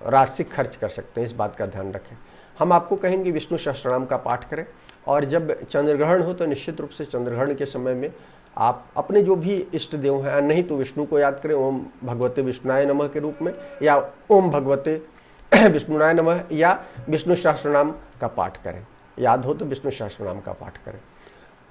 राशिक खर्च कर सकते हैं, इस बात का ध्यान रखें। हम आपको कहेंगे विष्णु सहस्त्रनाम का पाठ करें, और जब चंद्रग्रहण हो तो निश्चित रूप से चंद्रग्रहण के समय में आप अपने जो भी इष्ट देव हैं, नहीं तो विष्णु को याद करें, ओम भगवते विष्णुनाय नमः के रूप में, या ओम भगवते विष्णुनाय नमः, या विष्णु सहस्त्रनाम का पाठ करें, याद हो तो विष्णु सहस्त्रनाम का पाठ करें।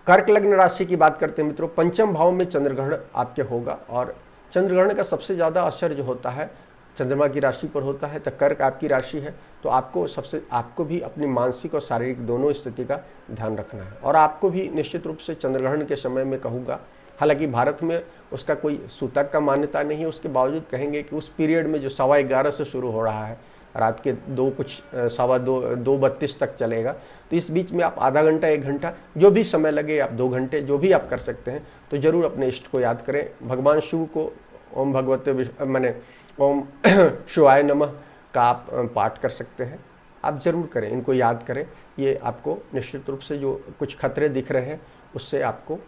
कर्क लग्न राशि की बात करते हैं मित्रों, 5वें भाव में चंद्रग्रहण आपके होगा, और चंद्रग्रहण का सबसे ज़्यादा असर जो होता है चंद्रमा की राशि पर होता है। तो कर्क आपकी राशि है, तो आपको भी अपनी मानसिक और शारीरिक दोनों स्थिति का ध्यान रखना है। और आपको भी निश्चित रूप से चंद्रग्रहण के समय में कहूँगा, हालांकि भारत में उसका कोई सूतक का मान्यता नहीं है, उसके बावजूद कहेंगे कि उस पीरियड में जो 11:15 से शुरू हो रहा है, रात के 2:32 तक चलेगा, तो इस बीच में आप आधा घंटा 1 घंटा जो भी समय लगे, आप 2 घंटे जो भी आप कर सकते हैं, तो ज़रूर अपने इष्ट को याद करें। भगवान शिव को ओम भगवते ओम शिवाय नमः का आप पाठ कर सकते हैं, आप ज़रूर करें, इनको याद करें। ये आपको निश्चित रूप से जो कुछ खतरे दिख रहे हैं उससे आपको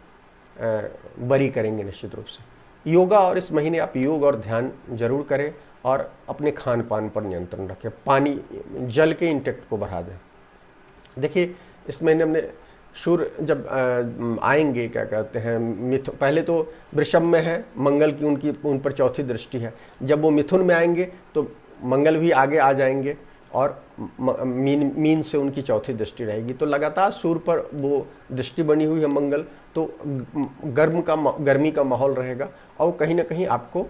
बरी करेंगे निश्चित रूप से। योगा, और इस महीने आप योग और ध्यान जरूर करें, और अपने खान पान पर नियंत्रण रखें, पानी जल के इंटेक्ट को बढ़ा दें। देखिए इस महीने हमने सूर्य जब आएंगे, क्या कहते हैं, मिथुन, पहले तो वृषभ में है मंगल की, उन पर चौथी दृष्टि है। जब वो मिथुन में आएंगे तो मंगल भी आगे आ जाएंगे और मीन से उनकी चौथी दृष्टि रहेगी। तो लगातार सूर्य पर वो दृष्टि बनी हुई है मंगल, तो गर्मी का माहौल रहेगा और कहीं ना कहीं आपको,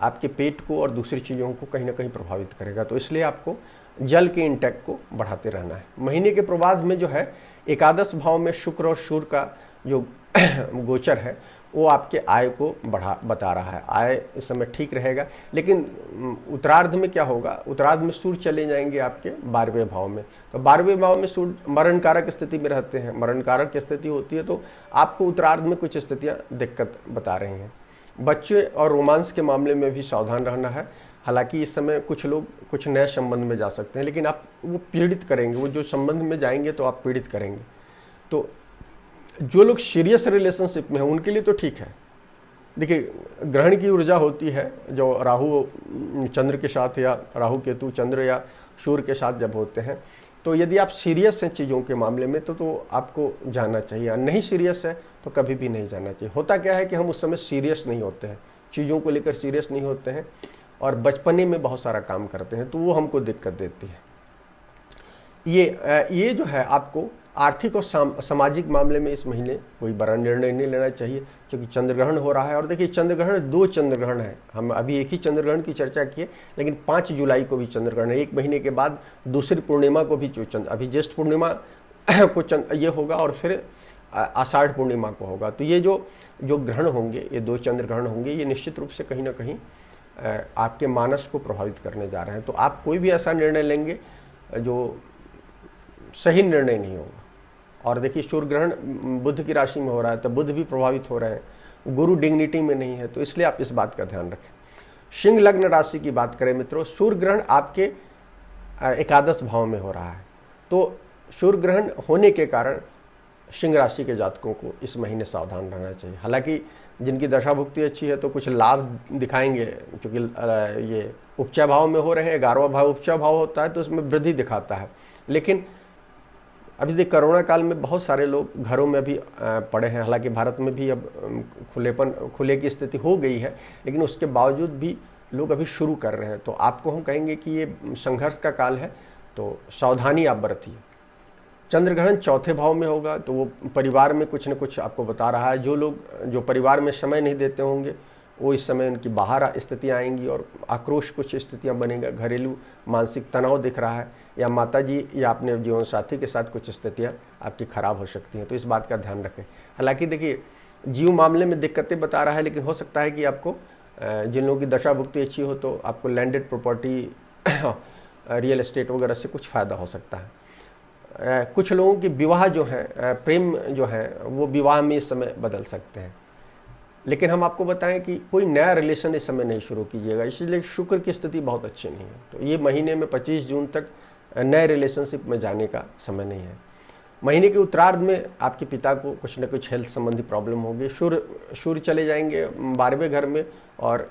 आपके पेट को और दूसरी चीज़ों को कहीं ना कहीं प्रभावित करेगा। तो इसलिए आपको जल के इंटेक को बढ़ाते रहना है। महीने के प्रभाव में जो है एकादश भाव में शुक्र और सूर्य का जो गोचर है वो आपके आय को बता रहा है। आय इस समय ठीक रहेगा, लेकिन उत्तरार्ध में क्या होगा, उत्तरार्ध में सूर्य चले जाएंगे आपके 12वें भाव में। तो 12वें भाव में सूर्य मरण कारक स्थिति में रहते हैं, मरण कारक स्थिति होती है, तो आपको उत्तरार्ध में कुछ स्थितियाँ दिक्कत बता रही हैं। बच्चे और रोमांस के मामले में भी सावधान रहना है। हालांकि इस समय कुछ लोग कुछ नए संबंध में जा सकते हैं, लेकिन आप वो पीड़ित करेंगे, वो जो संबंध में जाएंगे तो आप पीड़ित करेंगे। तो जो लोग सीरियस रिलेशनशिप में हैं उनके लिए तो ठीक है। देखिए ग्रहण की ऊर्जा होती है जो राहु चंद्र के साथ, या राहु केतु चंद्र या सूर्य के साथ जब होते हैं, तो यदि आप सीरियस हैं चीज़ों के मामले में तो आपको जाना चाहिए, और नहीं सीरियस है तो कभी भी नहीं जाना चाहिए। होता क्या है कि हम उस समय सीरियस नहीं होते हैं, चीज़ों को लेकर सीरियस नहीं होते हैं और बचपने में बहुत सारा काम करते हैं, तो वो हमको दिक्कत देती है। ये जो है आपको आर्थिक और सामाजिक मामले में इस महीने कोई बड़ा निर्णय नहीं लेना चाहिए, क्योंकि चंद्रग्रहण हो रहा है। और देखिए चंद्रग्रहण, 2 चंद्रग्रहण है, हम अभी एक ही चंद्रग्रहण की चर्चा की है, लेकिन 5 जुलाई को भी चंद्रग्रहण है। एक महीने के बाद दूसरी पूर्णिमा को भी जो अभी ज्येष्ठ पूर्णिमा को ये होगा और फिर आषाढ़ पूर्णिमा को होगा। तो ये जो ग्रहण होंगे, ये 2 चंद्रग्रहण होंगे, ये निश्चित रूप से कहीं ना कहीं आपके मानस को प्रभावित करने जा रहे हैं। तो आप कोई भी ऐसा निर्णय लेंगे जो सही निर्णय नहीं होगा। और देखिए सूर्य ग्रहण बुध की राशि में हो रहा है, तो बुध भी प्रभावित हो रहे हैं, गुरु डिग्निटी में नहीं है, तो इसलिए आप इस बात का ध्यान रखें। सिंह लग्न राशि की बात करें मित्रों, सूर्य ग्रहण आपके एकादश भाव में हो रहा है। तो सूर्य ग्रहण होने के कारण सिंह राशि के जातकों को इस महीने सावधान रहना चाहिए। हालांकि जिनकी दशा भुक्ति अच्छी है तो कुछ लाभ दिखाएंगे, क्योंकि ये उपचय भाव में हो रहे हैं, 11वां भाव उपचय भाव होता है तो उसमें वृद्धि दिखाता है। लेकिन अभी देखिए कोरोना काल में बहुत सारे लोग घरों में भी पड़े हैं। हालांकि भारत में भी अब खुले की स्थिति हो गई है, लेकिन उसके बावजूद भी लोग अभी शुरू कर रहे हैं। तो आपको हम कहेंगे कि ये संघर्ष का काल है, तो सावधानी आप बरतिए। चंद्रग्रहण 4थे भाव में होगा, तो वो परिवार में कुछ न कुछ आपको बता रहा है। जो लोग जो परिवार में समय नहीं देते होंगे वो इस समय उनकी बाहर स्थितियाँ आएंगी और आक्रोश कुछ स्थितियाँ बनेगा, घरेलू मानसिक तनाव दिख रहा है, या माताजी या अपने जीवन साथी के साथ कुछ स्थितियाँ आपकी खराब हो सकती हैं, तो इस बात का ध्यान रखें। हालांकि देखिए जीव मामले में दिक्कतें बता रहा है, लेकिन हो सकता है कि आपको जिन लोगों की दशा भुक्ति अच्छी हो तो आपको लैंडेड प्रॉपर्टी रियल एस्टेट वगैरह से कुछ फ़ायदा हो सकता है। कुछ लोगों की विवाह जो है, प्रेम जो है, वो विवाह में इस समय बदल सकते हैं। लेकिन हम आपको बताएं कि कोई नया रिलेशन इस समय नहीं शुरू कीजिएगा, इसलिए शुक्र की स्थिति बहुत अच्छी नहीं है। तो ये महीने में 25 जून तक नए रिलेशनशिप में जाने का समय नहीं है। महीने के उत्तरार्ध में आपके पिता को कुछ न कुछ हेल्थ संबंधी प्रॉब्लम होगी। सूर्य चले जाएंगे 12वें घर में, और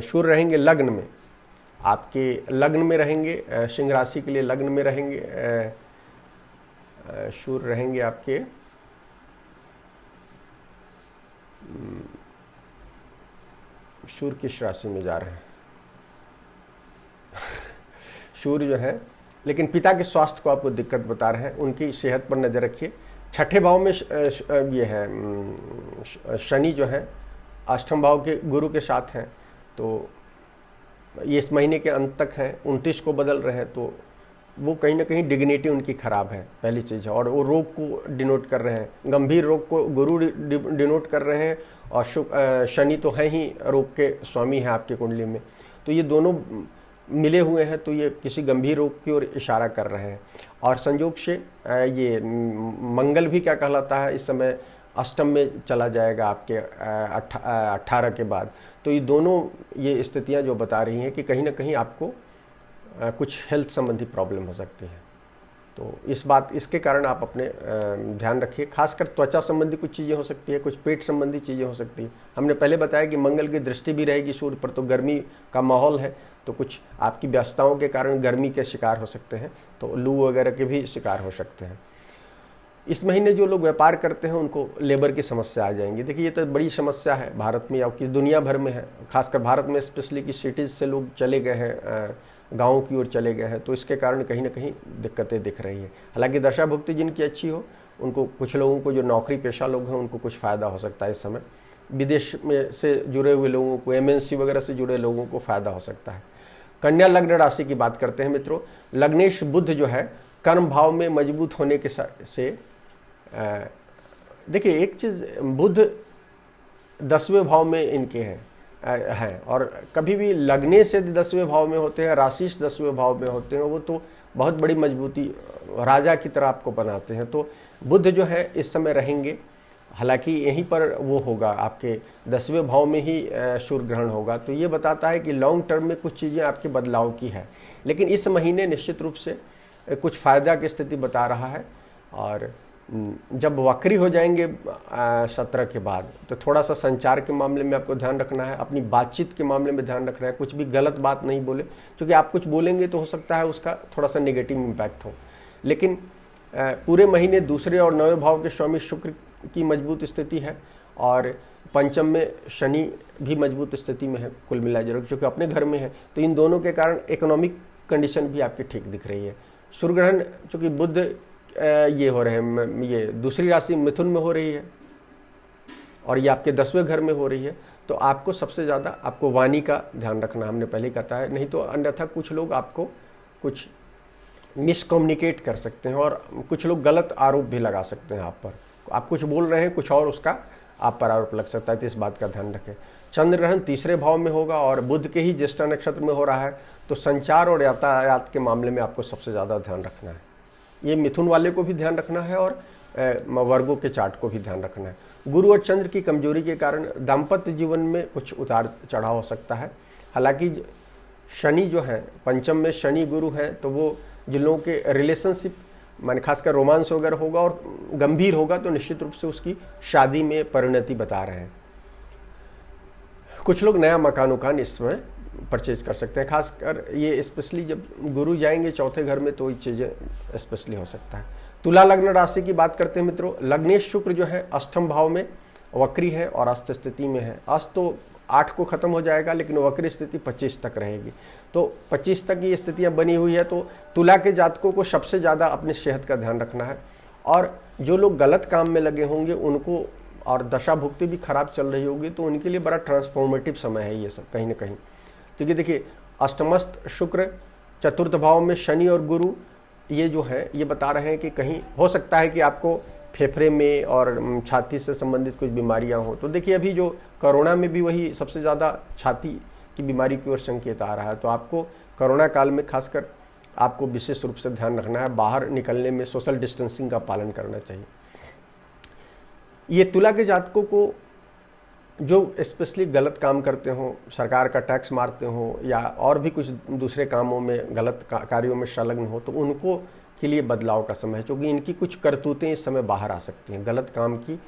सूर्य रहेंगे लग्न में, आपके लग्न में रहेंगे, सिंह राशि के लिए लग्न में रहेंगे। सूर्य रहेंगे आपके सूर्य किस राशि में जा रहे हैं सूर्य जो है, लेकिन पिता के स्वास्थ्य को आपको दिक्कत बता रहे हैं, उनकी सेहत पर नज़र रखिए। 6ठे भाव में ये है शनि जो है 8ठम भाव के गुरु के साथ हैं, तो ये इस महीने के अंत तक हैं, 29 को बदल रहे हैं, तो वो कहीं ना कहीं डिग्निटी उनकी खराब है, पहली चीज़ है। और वो रोग को डिनोट कर रहे हैं, गंभीर रोग को गुरु डिनोट कर रहे हैं, और शनि तो है ही रोग के स्वामी है आपके कुंडली में, तो ये दोनों मिले हुए हैं, तो ये किसी गंभीर रोग की ओर इशारा कर रहे हैं। और संयोग से ये मंगल भी क्या कहलाता है, इस समय अष्टम में चला जाएगा आपके 18 के बाद। तो ये दोनों ये स्थितियाँ जो बता रही हैं कि कहीं ना कहीं आपको कुछ हेल्थ संबंधी प्रॉब्लम हो सकती है। तो इसके कारण आप अपने ध्यान रखिए। खासकर त्वचा संबंधी कुछ चीज़ें हो सकती है, कुछ पेट संबंधी चीज़ें हो सकती है। हमने पहले बताया कि मंगल की दृष्टि भी रहेगी सूर्य पर, तो गर्मी का माहौल है, तो कुछ आपकी व्यस्तताओं के कारण गर्मी के शिकार हो सकते हैं, तो लू वगैरह के भी शिकार हो सकते हैं। इस महीने जो लोग व्यापार करते हैं उनको लेबर की समस्या आ जाएंगी। देखिए ये तो बड़ी समस्या है भारत में या कि दुनिया भर में है, खासकर भारत में स्पेशली कि सिटीज़ से लोग चले गए हैं, गाँव की ओर चले गए हैं, तो इसके कारण कहीं ना कहीं दिक्कतें दिख रही है। हालांकि दशा भुक्ति जिनकी अच्छी हो उनको, कुछ लोगों को जो नौकरी पेशा लोग हैं उनको कुछ फ़ायदा हो सकता है इस समय। विदेश में से जुड़े हुए लोगों को, MNC वगैरह से जुड़े लोगों को फ़ायदा हो सकता है। कन्या लग्न राशि की बात करते हैं मित्रों। लग्नेश बुध जो है कर्म भाव में मजबूत होने के से देखिए एक चीज़, बुध 10वें भाव में इनके हैं और कभी भी लगने से 10वें भाव में होते हैं, राशि से 10वें भाव में होते हैं, वो तो बहुत बड़ी मजबूती राजा की तरह आपको बनाते हैं। तो बुध जो है इस समय रहेंगे, हालांकि यहीं पर वो होगा आपके 10वें भाव में ही सूर्य ग्रहण होगा, तो ये बताता है कि लॉन्ग टर्म में कुछ चीज़ें आपके बदलाव की है, लेकिन इस महीने निश्चित रूप से कुछ फ़ायदा की स्थिति बता रहा है। और जब वक्री हो जाएंगे 17 के बाद, तो थोड़ा सा संचार के मामले में आपको ध्यान रखना है, अपनी बातचीत के मामले में ध्यान रखना है, कुछ भी गलत बात नहीं बोले, क्योंकि आप कुछ बोलेंगे तो हो सकता है उसका थोड़ा सा नेगेटिव इम्पैक्ट हो। लेकिन पूरे महीने दूसरे और 9वें भाव के स्वामी शुक्र की मजबूत स्थिति है और पंचम में शनि भी मजबूत स्थिति में है कुल मिलाकर, क्योंकि अपने घर में है, तो इन दोनों के कारण इकोनॉमिक कंडीशन भी आपकी ठीक दिख रही है। सूर्य ग्रहण चूँकि बुध ये हो रहे हैं, ये दूसरी राशि मिथुन में हो रही है और ये आपके 10वें घर में हो रही है, तो आपको सबसे ज़्यादा आपको वाणी का ध्यान रखना, हमने पहले ही कहा है, नहीं तो अन्यथा कुछ लोग आपको कुछ मिसकम्युनिकेट कर सकते हैं और कुछ लोग गलत आरोप भी लगा सकते हैं आप पर। आप कुछ बोल रहे हैं कुछ और उसका आप पर आरोप लग सकता है, तो इस बात का ध्यान रखें। चंद्र ग्रहण तीसरे भाव में होगा और बुध के ही ज्येष्ठा नक्षत्र में हो रहा है, तो संचार और यातायात के मामले में आपको सबसे ज़्यादा ध्यान रखना है। ये मिथुन वाले को भी ध्यान रखना है और वर्गों के चार्ट को भी ध्यान रखना है। गुरु और चंद्र की कमजोरी के कारण दाम्पत्य जीवन में कुछ उतार चढ़ाव हो सकता है। हालांकि शनि जो है पंचम में शनि गुरु है, तो वो जिन लोगों के रिलेशनशिप माने खासकर रोमांस वगैरह होगा और गंभीर होगा, तो निश्चित रूप से उसकी शादी में परिणति बता रहे हैं। कुछ लोग नया मकान उकान इस समय परचेज कर सकते हैं, खासकर ये स्पेशली जब गुरु जाएंगे चौथे घर में, तो ये चीज़ें स्पेशली हो सकता है। तुला लग्न राशि की बात करते हैं मित्रों। लग्नेश शुक्र जो है अष्टम भाव में वक्री है और अस्त स्थिति में है। अस्त तो 8 को खत्म हो जाएगा, लेकिन वक्री स्थिति 25 तक रहेगी, तो 25 तक ये स्थितियाँ बनी हुई है। तो तुला के जातकों को सबसे ज़्यादा अपनी सेहत का ध्यान रखना है और जो लोग गलत काम में लगे होंगे उनको, और दशा भुक्ति भी खराब चल रही होगी, तो उनके लिए बड़ा ट्रांसफॉर्मेटिव समय है ये सब कहीं ना कहीं। क्योंकि देखिए अष्टमस्थ शुक्र, चतुर्थ भाव में शनि और गुरु, ये जो है ये बता रहे हैं कि कहीं हो सकता है कि आपको फेफड़े में और छाती से संबंधित कुछ बीमारियां हो। तो देखिए अभी जो कोरोना में भी वही सबसे ज़्यादा छाती की बीमारी की ओर संकेत आ रहा है, तो आपको कोरोना काल में खासकर आपको विशेष रूप से ध्यान रखना है। बाहर निकलने में सोशल डिस्टेंसिंग का पालन करना चाहिए। ये तुला के जातकों को जो स्पेशली गलत काम करते हों, सरकार का टैक्स मारते हों या और भी कुछ दूसरे कामों में गलत कार्यों में संलग्न हो, तो उनको के लिए बदलाव का समय है, क्योंकि इनकी कुछ करतूतें इस समय बाहर आ सकती हैं, गलत काम की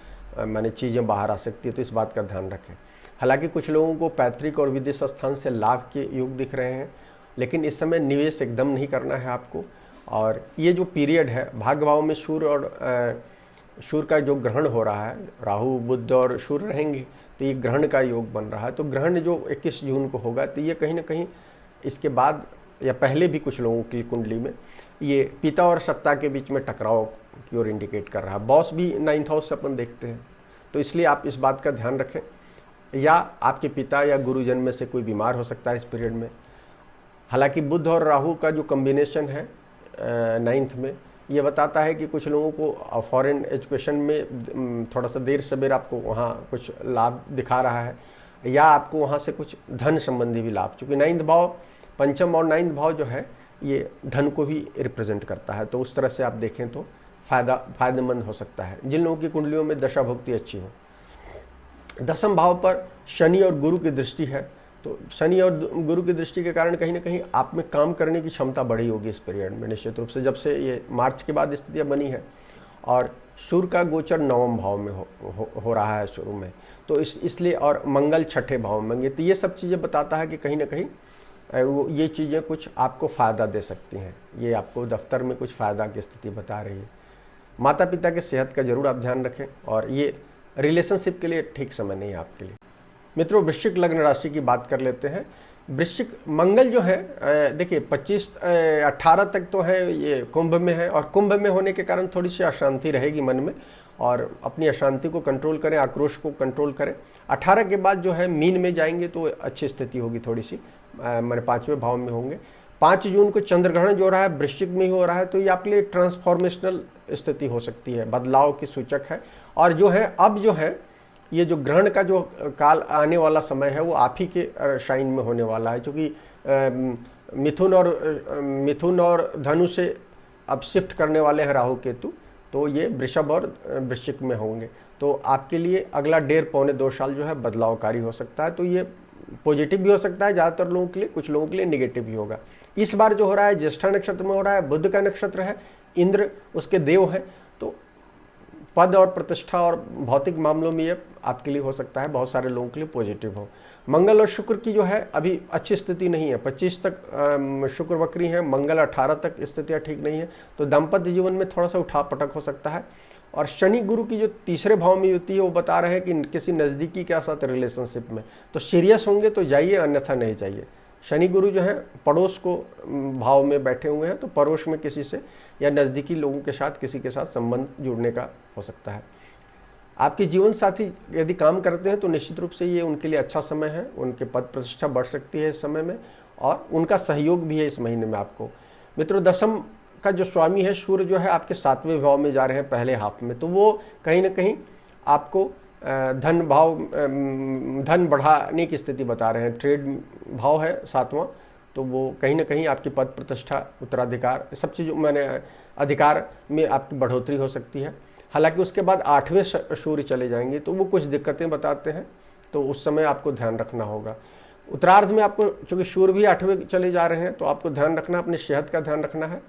माने चीज़ें बाहर आ सकती है, तो इस बात का ध्यान रखें। हालांकि कुछ लोगों को पैतृक और विदेश स्थान से लाभ के योग दिख रहे हैं, लेकिन इस समय निवेश एकदम नहीं करना है आपको। और ये जो पीरियड है, भाग्य भाव में सूर्य और सूर्य का जो ग्रहण हो रहा है, राहु बुध और सूर्य रहेंगे, तो ये ग्रहण का योग बन रहा है। तो ग्रहण जो 21 जून को होगा, तो ये कहीं ना कहीं इसके बाद या पहले भी कुछ लोगों की कुंडली में ये पिता और सत्ता के बीच में टकराव की ओर इंडिकेट कर रहा है। बॉस भी 9th हाउस से अपन देखते हैं, तो इसलिए आप इस बात का ध्यान रखें। या आपके पिता या गुरुजन में से कोई बीमार हो सकता है इस पीरियड में। हालांकि बुध और राहु का जो कम्बिनेशन है 9th में, ये बताता है कि कुछ लोगों को फॉरेन एजुकेशन में थोड़ा सा देर सवेर आपको वहाँ कुछ लाभ दिखा रहा है, या आपको वहाँ से कुछ धन संबंधी भी लाभ, चूँकि 9th भाव, पंचम और 9th भाव जो है ये धन को भी रिप्रेजेंट करता है, तो उस तरह से आप देखें तो फायदेमंद हो सकता है जिन लोगों की कुंडलियों में दशा भुक्ति अच्छी हो। 10वें भाव पर शनि और गुरु की दृष्टि है, तो शनि और गुरु की दृष्टि के कारण कहीं ना कहीं आप में काम करने की क्षमता बढ़ी होगी इस पीरियड में, निश्चित रूप से जब से ये मार्च के बाद स्थितियाँ बनी है। और सूर्य का गोचर 9वें भाव में हो रहा है शुरू में, तो इसलिए, और मंगल 6ठे भाव में, तो ये सब चीज़ें बताता है कि कहीं ना कहीं ये चीज़ें कुछ आपको फ़ायदा दे सकती हैं। ये आपको दफ्तर में कुछ फ़ायदा की स्थिति बता रही है। माता पिता के सेहत का जरूर आप ध्यान रखें, और ये रिलेशनशिप के लिए ठीक समय नहीं है आपके लिए। मित्रों, वृश्चिक लग्न राशि की बात कर लेते हैं। वृश्चिक मंगल जो है, देखिए 18 तक तो है ये कुंभ में है, और कुंभ में होने के कारण थोड़ी सी अशांति रहेगी मन में, और अपनी अशांति को कंट्रोल करें, आक्रोश को कंट्रोल करें। 18 के बाद जो है मीन में जाएंगे तो अच्छी स्थिति होगी, थोड़ी सी मैंने 5वें भाव में होंगे। 5 जून को चंद्रग्रहण जो रहा है वृश्चिक में ही हो रहा है, तो ये आपके लिए ट्रांसफॉर्मेशनल स्थिति हो सकती है, बदलाव की सूचक है। और जो है अब जो है ये जो ग्रहण का जो काल आने वाला समय है वो आप ही के शाइन में होने वाला है, क्योंकि मिथुन और धनु से अब शिफ्ट करने वाले हैं राहु केतु, तो ये वृषभ और वृश्चिक में होंगे। तो आपके लिए अगला 1.5-2 साल जो है बदलावकारी हो सकता है। तो ये पॉजिटिव भी हो सकता है ज़्यादातर लोगों के लिए, कुछ लोगों के लिए नेगेटिव भी होगा। इस बार जो हो रहा है ज्येष्ठा नक्षत्र में हो रहा है, बुध का नक्षत्र है, इंद्र उसके देव हैं, तो पद और प्रतिष्ठा और भौतिक मामलों में ये आपके लिए हो सकता है बहुत सारे लोगों के लिए पॉजिटिव हो। मंगल और शुक्र की जो है अभी अच्छी स्थिति नहीं है, 25 तक शुक्र वक्री है, मंगल 18 तक स्थितियाँ ठीक नहीं है, तो दाम्पत्य जीवन में थोड़ा सा उठापटक हो सकता है। और शनि गुरु की जो तीसरे भाव में युति है वो बता रहे हैं कि किसी नज़दीकी के साथ रिलेशनशिप में तो सीरियस होंगे तो जाइए, अन्यथा नहीं जाइए। शनि गुरु जो है पड़ोस को भाव में बैठे हुए हैं, तो पड़ोस में किसी से या नज़दीकी लोगों के साथ किसी के साथ संबंध जुड़ने का हो सकता है। आपके जीवन साथी यदि काम करते हैं तो निश्चित रूप से ये उनके लिए अच्छा समय है, उनके पद प्रतिष्ठा बढ़ सकती है इस समय में, और उनका सहयोग भी है इस महीने में आपको। मित्रों, दशम का जो स्वामी है सूर्य जो है आपके 7वें भाव में जा रहे हैं पहले हाफ में, तो वो कहीं ना कहीं आपको धन बढ़ाने की स्थिति बता रहे हैं। ट्रेड भाव है 7वां, तो वो कहीं ना कहीं आपकी पद प्रतिष्ठा, उत्तराधिकार, सब चीज़ों मैंने अधिकार में आपकी बढ़ोतरी हो सकती है। हालांकि उसके बाद 8वें सूर्य चले जाएंगे तो वो कुछ दिक्कतें बताते हैं, तो उस समय आपको ध्यान रखना होगा। उत्तरार्ध में आपको चूँकि सूर्य भी 8वें चले जा रहे हैं तो आपको ध्यान रखना, अपने सेहत का ध्यान रखना है।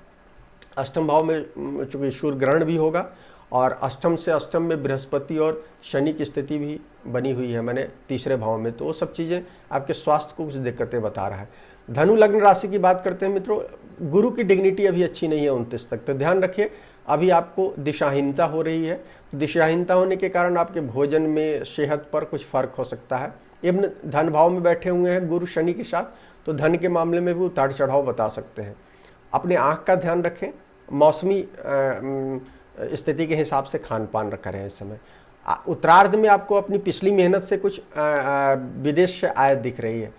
अष्टम भाव में चूँकि सूर्य ग्रहण भी होगा, और अष्टम से अष्टम में बृहस्पति और शनि की स्थिति भी बनी हुई है मैंने तीसरे भाव में, तो वो सब चीज़ें आपके स्वास्थ्य को कुछ दिक्कतें बता रहा है। धनु लग्न राशि की बात करते हैं मित्रों, गुरु की डिग्निटी अभी अच्छी नहीं है 29 तक, तो ध्यान रखिए अभी आपको दिशाहीनता हो रही है। तो दिशाहीनता होने के कारण आपके भोजन में, सेहत पर कुछ फर्क हो सकता है। एवं धन भाव में बैठे हुए हैं गुरु शनि के साथ, तो धन के मामले में भी उतार चढ़ाव बता सकते हैं। अपने आँख का ध्यान रखें, मौसमी स्थिति के हिसाब से खान पान करें इस समय। उत्तरार्ध में आपको अपनी पिछली मेहनत से कुछ विदेश से आय दिख रही है।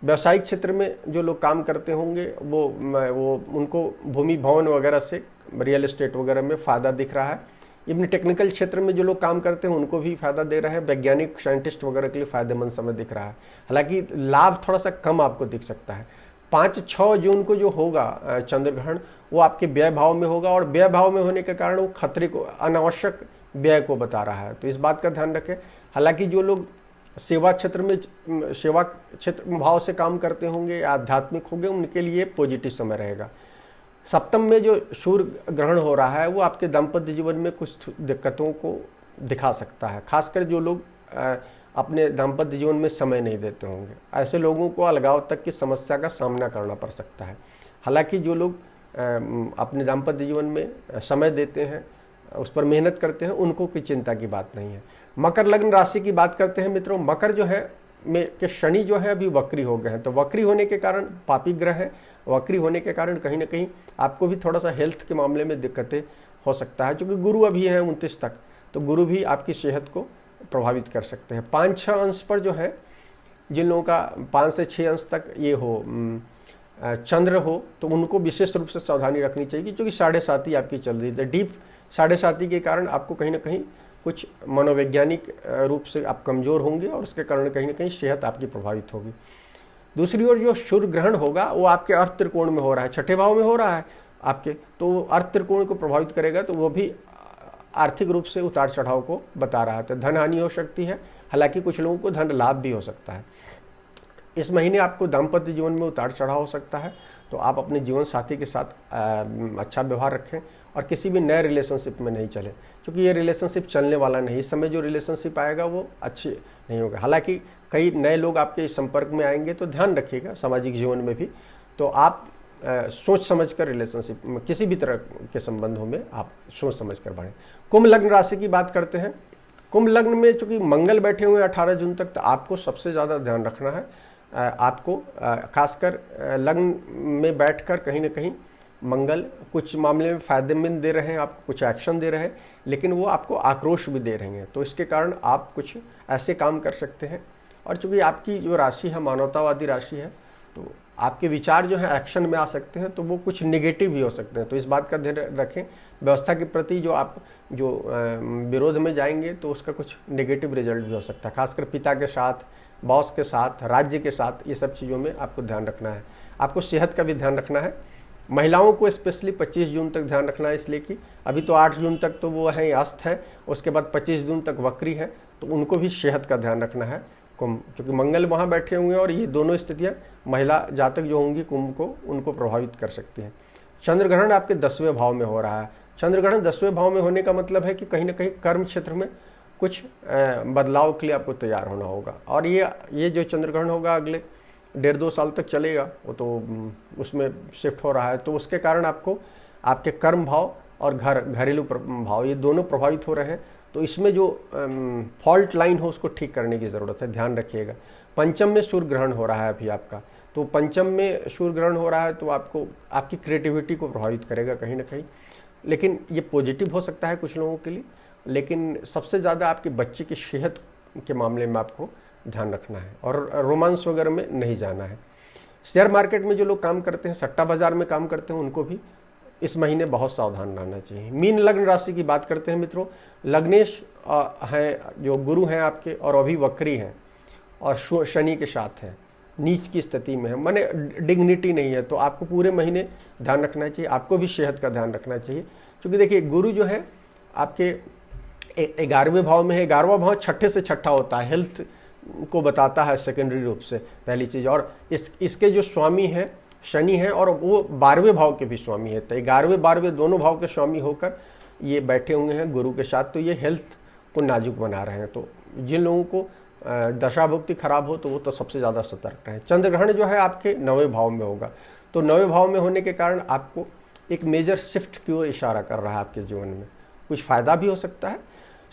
व्यवसायिक क्षेत्र में जो लोग काम करते होंगे वो उनको भूमि भवन वगैरह से, रियल एस्टेट वगैरह में फ़ायदा दिख रहा है। इवन टेक्निकल क्षेत्र में जो लोग काम करते हैं उनको भी फ़ायदा दे रहा है, वैज्ञानिक साइंटिस्ट वगैरह के लिए फ़ायदेमंद समय दिख रहा है। हालांकि लाभ थोड़ा सा कम आपको दिख सकता है। 5-6 जून को जो होगा चंद्रग्रहण, वो आपके व्यय भाव में होगा, और व्यय भाव में होने के कारण वो खतरे को, अनावश्यक व्यय को बता रहा है, तो इस बात का ध्यान रखें। हालांकि जो लोग सेवा क्षेत्र भाव से काम करते होंगे, आध्यात्मिक होंगे, उनके लिए पॉजिटिव समय रहेगा। सप्तम में जो सूर्य ग्रहण हो रहा है वो आपके दाम्पत्य जीवन में कुछ दिक्कतों को दिखा सकता है, खासकर जो लोग अपने दाम्पत्य जीवन में समय नहीं देते होंगे, ऐसे लोगों को अलगाव तक की समस्या का सामना करना पड़ सकता है। हालांकि जो लोग अपने दाम्पत्य जीवन में समय देते हैं, उस पर मेहनत करते हैं, उनको कोई चिंता की बात नहीं है। मकर लग्न राशि की बात करते हैं मित्रों, मकर जो है में के शनि जो है अभी वक्री हो गए हैं, तो वक्री होने के कारण पापी ग्रह है, वक्री होने के कारण कहीं ना कहीं आपको भी थोड़ा सा हेल्थ के मामले में दिक्कतें हो सकता है, क्योंकि गुरु अभी है 29 तक, तो गुरु भी आपकी सेहत को प्रभावित कर सकते हैं। 5-6 अंश पर जो है जिन लोगों का 5 से 6 अंश तक ये हो चंद्र हो, तो उनको विशेष रूप से सावधानी रखनी चाहिए, क्योंकि 7.5 आपकी चल रही है। डीप 7.5 के कारण आपको कहीं ना कहीं कुछ मनोवैज्ञानिक रूप से आप कमज़ोर होंगे, और उसके कारण कहीं ना कहीं सेहत आपकी प्रभावित होगी। दूसरी ओर जो सूर्य ग्रहण होगा वो आपके अर्थ त्रिकोण में हो रहा है, 6ठे भाव में हो रहा है आपके, तो अर्थ त्रिकोण को प्रभावित करेगा, तो वो भी आर्थिक रूप से उतार चढ़ाव को बता रहा है। तो धन हानि हो सकती है, हालांकि कुछ लोगों को धन लाभ भी हो सकता है। इस महीने आपको दाम्पत्य जीवन में उतार चढ़ाव हो सकता है, तो आप अपने जीवन साथी के साथ अच्छा व्यवहार रखें, और किसी भी नए रिलेशनशिप में नहीं चले, क्योंकि ये रिलेशनशिप चलने वाला नहीं। इस समय जो रिलेशनशिप आएगा वो अच्छे नहीं होगा। हालांकि कई नए लोग आपके संपर्क में आएंगे तो ध्यान रखिएगा, सामाजिक जीवन में भी तो आप सोच समझ कर रिलेशनशिप में, किसी भी तरह के संबंधों में आप सोच समझ कर बढ़ें। कुंभ लग्न राशि की बात करते हैं। कुंभ लग्न में चूंकि मंगल बैठे हुए 18 जून तक, तो आपको सबसे ज़्यादा ध्यान रखना है। आपको खासकर लग्न में बैठकर कहीं ना कहीं मंगल कुछ मामले में फायदेमंद दे रहे हैं, आपको कुछ एक्शन दे रहे हैं, लेकिन वो आपको आक्रोश भी दे रहे हैं। तो इसके कारण आप कुछ ऐसे काम कर सकते हैं। और चूंकि आपकी जो राशि है मानवतावादी राशि है, तो आपके विचार जो है एक्शन में आ सकते हैं, तो वो कुछ नेगेटिव भी हो सकते हैं। तो इस बात का ध्यान रखें। व्यवस्था के प्रति जो आप विरोध में जाएंगे तो उसका कुछ नेगेटिव रिजल्ट भी हो सकता है। खासकर पिता के साथ, बॉस के साथ, राज्य के साथ, ये सब चीज़ों में आपको ध्यान रखना है। आपको सेहत का भी ध्यान रखना है। महिलाओं को स्पेशली 25 जून तक ध्यान रखना है, इसलिए कि अभी तो 8 जून तक तो वो है अस्त है, उसके बाद 25 जून तक वक्री है, तो उनको भी सेहत का ध्यान रखना है। कुंभ, क्योंकि मंगल वहाँ बैठे हुए हैं और ये दोनों स्थितियाँ महिला जातक जो होंगी कुंभ को, उनको प्रभावित कर सकती हैं। चंद्रग्रहण आपके 10वें भाव में हो रहा है। चंद्रग्रहण 10वें भाव में होने का मतलब है कि कहीं ना कहीं कर्म क्षेत्र में कुछ बदलाव के लिए आपको तैयार होना होगा। और ये जो चंद्रग्रहण होगा अगले 1.5-2 साल तक चलेगा, वो तो उसमें शिफ्ट हो रहा है, तो उसके कारण आपको आपके कर्म भाव और घरेलू भाव ये दोनों प्रभावित हो रहे हैं। तो इसमें जो फॉल्ट लाइन हो उसको ठीक करने की ज़रूरत है, ध्यान रखिएगा। पंचम में सूर्य ग्रहण हो रहा है अभी आपका, तो पंचम में सूर्य ग्रहण हो रहा है तो आपको आपकी क्रिएटिविटी को प्रभावित करेगा कहीं ना कहीं, लेकिन ये पॉजिटिव हो सकता है कुछ लोगों के लिए। लेकिन सबसे ज़्यादा आपके बच्चे की सेहत के मामले में आपको ध्यान रखना है और रोमांस वगैरह में नहीं जाना है। शेयर मार्केट में जो लोग काम करते हैं, सट्टा बाजार में काम करते हैं, उनको भी इस महीने बहुत सावधान रहना चाहिए। मीन लग्न राशि की बात करते हैं मित्रों। लग्नेश हैं जो गुरु हैं आपके, और अभी वक्री हैं और शनि के साथ हैं, नीच की स्थिति में है, माने डिग्निटी नहीं है। तो आपको पूरे महीने ध्यान रखना चाहिए। आपको भी सेहत का ध्यान रखना चाहिए, क्योंकि देखिए गुरु जो है आपके 11वें भाव में है। 11वां भाव छठे से छठा होता है, हेल्थ को बताता है सेकेंडरी रूप से, पहली चीज़। और इसके जो स्वामी हैं शनि है, और वो 12वें भाव के भी स्वामी है। तो 11वें 12वें दोनों भाव के स्वामी होकर ये बैठे हुए हैं गुरु के साथ, तो ये हेल्थ को नाजुक बना रहे हैं। तो जिन लोगों को दशा भुक्ति खराब हो तो वो तो सबसे ज़्यादा सतर्क रहें। चंद्रग्रहण जो है आपके 9वें भाव में होगा, तो 9वें भाव में होने के कारण आपको एक मेजर शिफ्ट की ओर इशारा कर रहा है आपके जीवन में, कुछ फ़ायदा भी हो सकता है।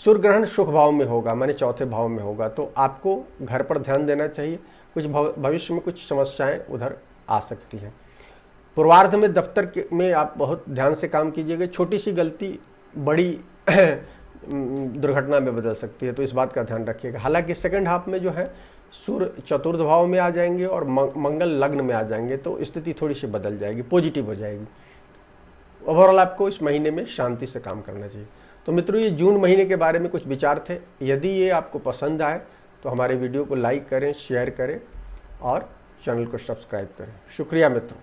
सूर्य ग्रहण सुख भाव में होगा, माने 4थे भाव में होगा, तो आपको घर पर ध्यान देना चाहिए। कुछ भविष्य में कुछ समस्याएं उधर आ सकती हैं। पूर्वार्ध में दफ्तर में आप बहुत ध्यान से काम कीजिएगा। छोटी सी गलती बड़ी दुर्घटना में बदल सकती है, तो इस बात का ध्यान रखिएगा। हालांकि सेकंड हाफ में जो है सूर्य चतुर्थ भाव में आ जाएंगे और मंगल लग्न में आ जाएंगे, तो स्थिति थोड़ी सी बदल जाएगी, पॉजिटिव हो जाएगी। ओवरऑल आपको इस महीने में शांति से काम करना चाहिए। तो मित्रों, ये जून महीने के बारे में कुछ विचार थे। यदि ये आपको पसंद आए तो हमारे वीडियो को लाइक करें, शेयर करें और चैनल को सब्सक्राइब करें। शुक्रिया मित्रों।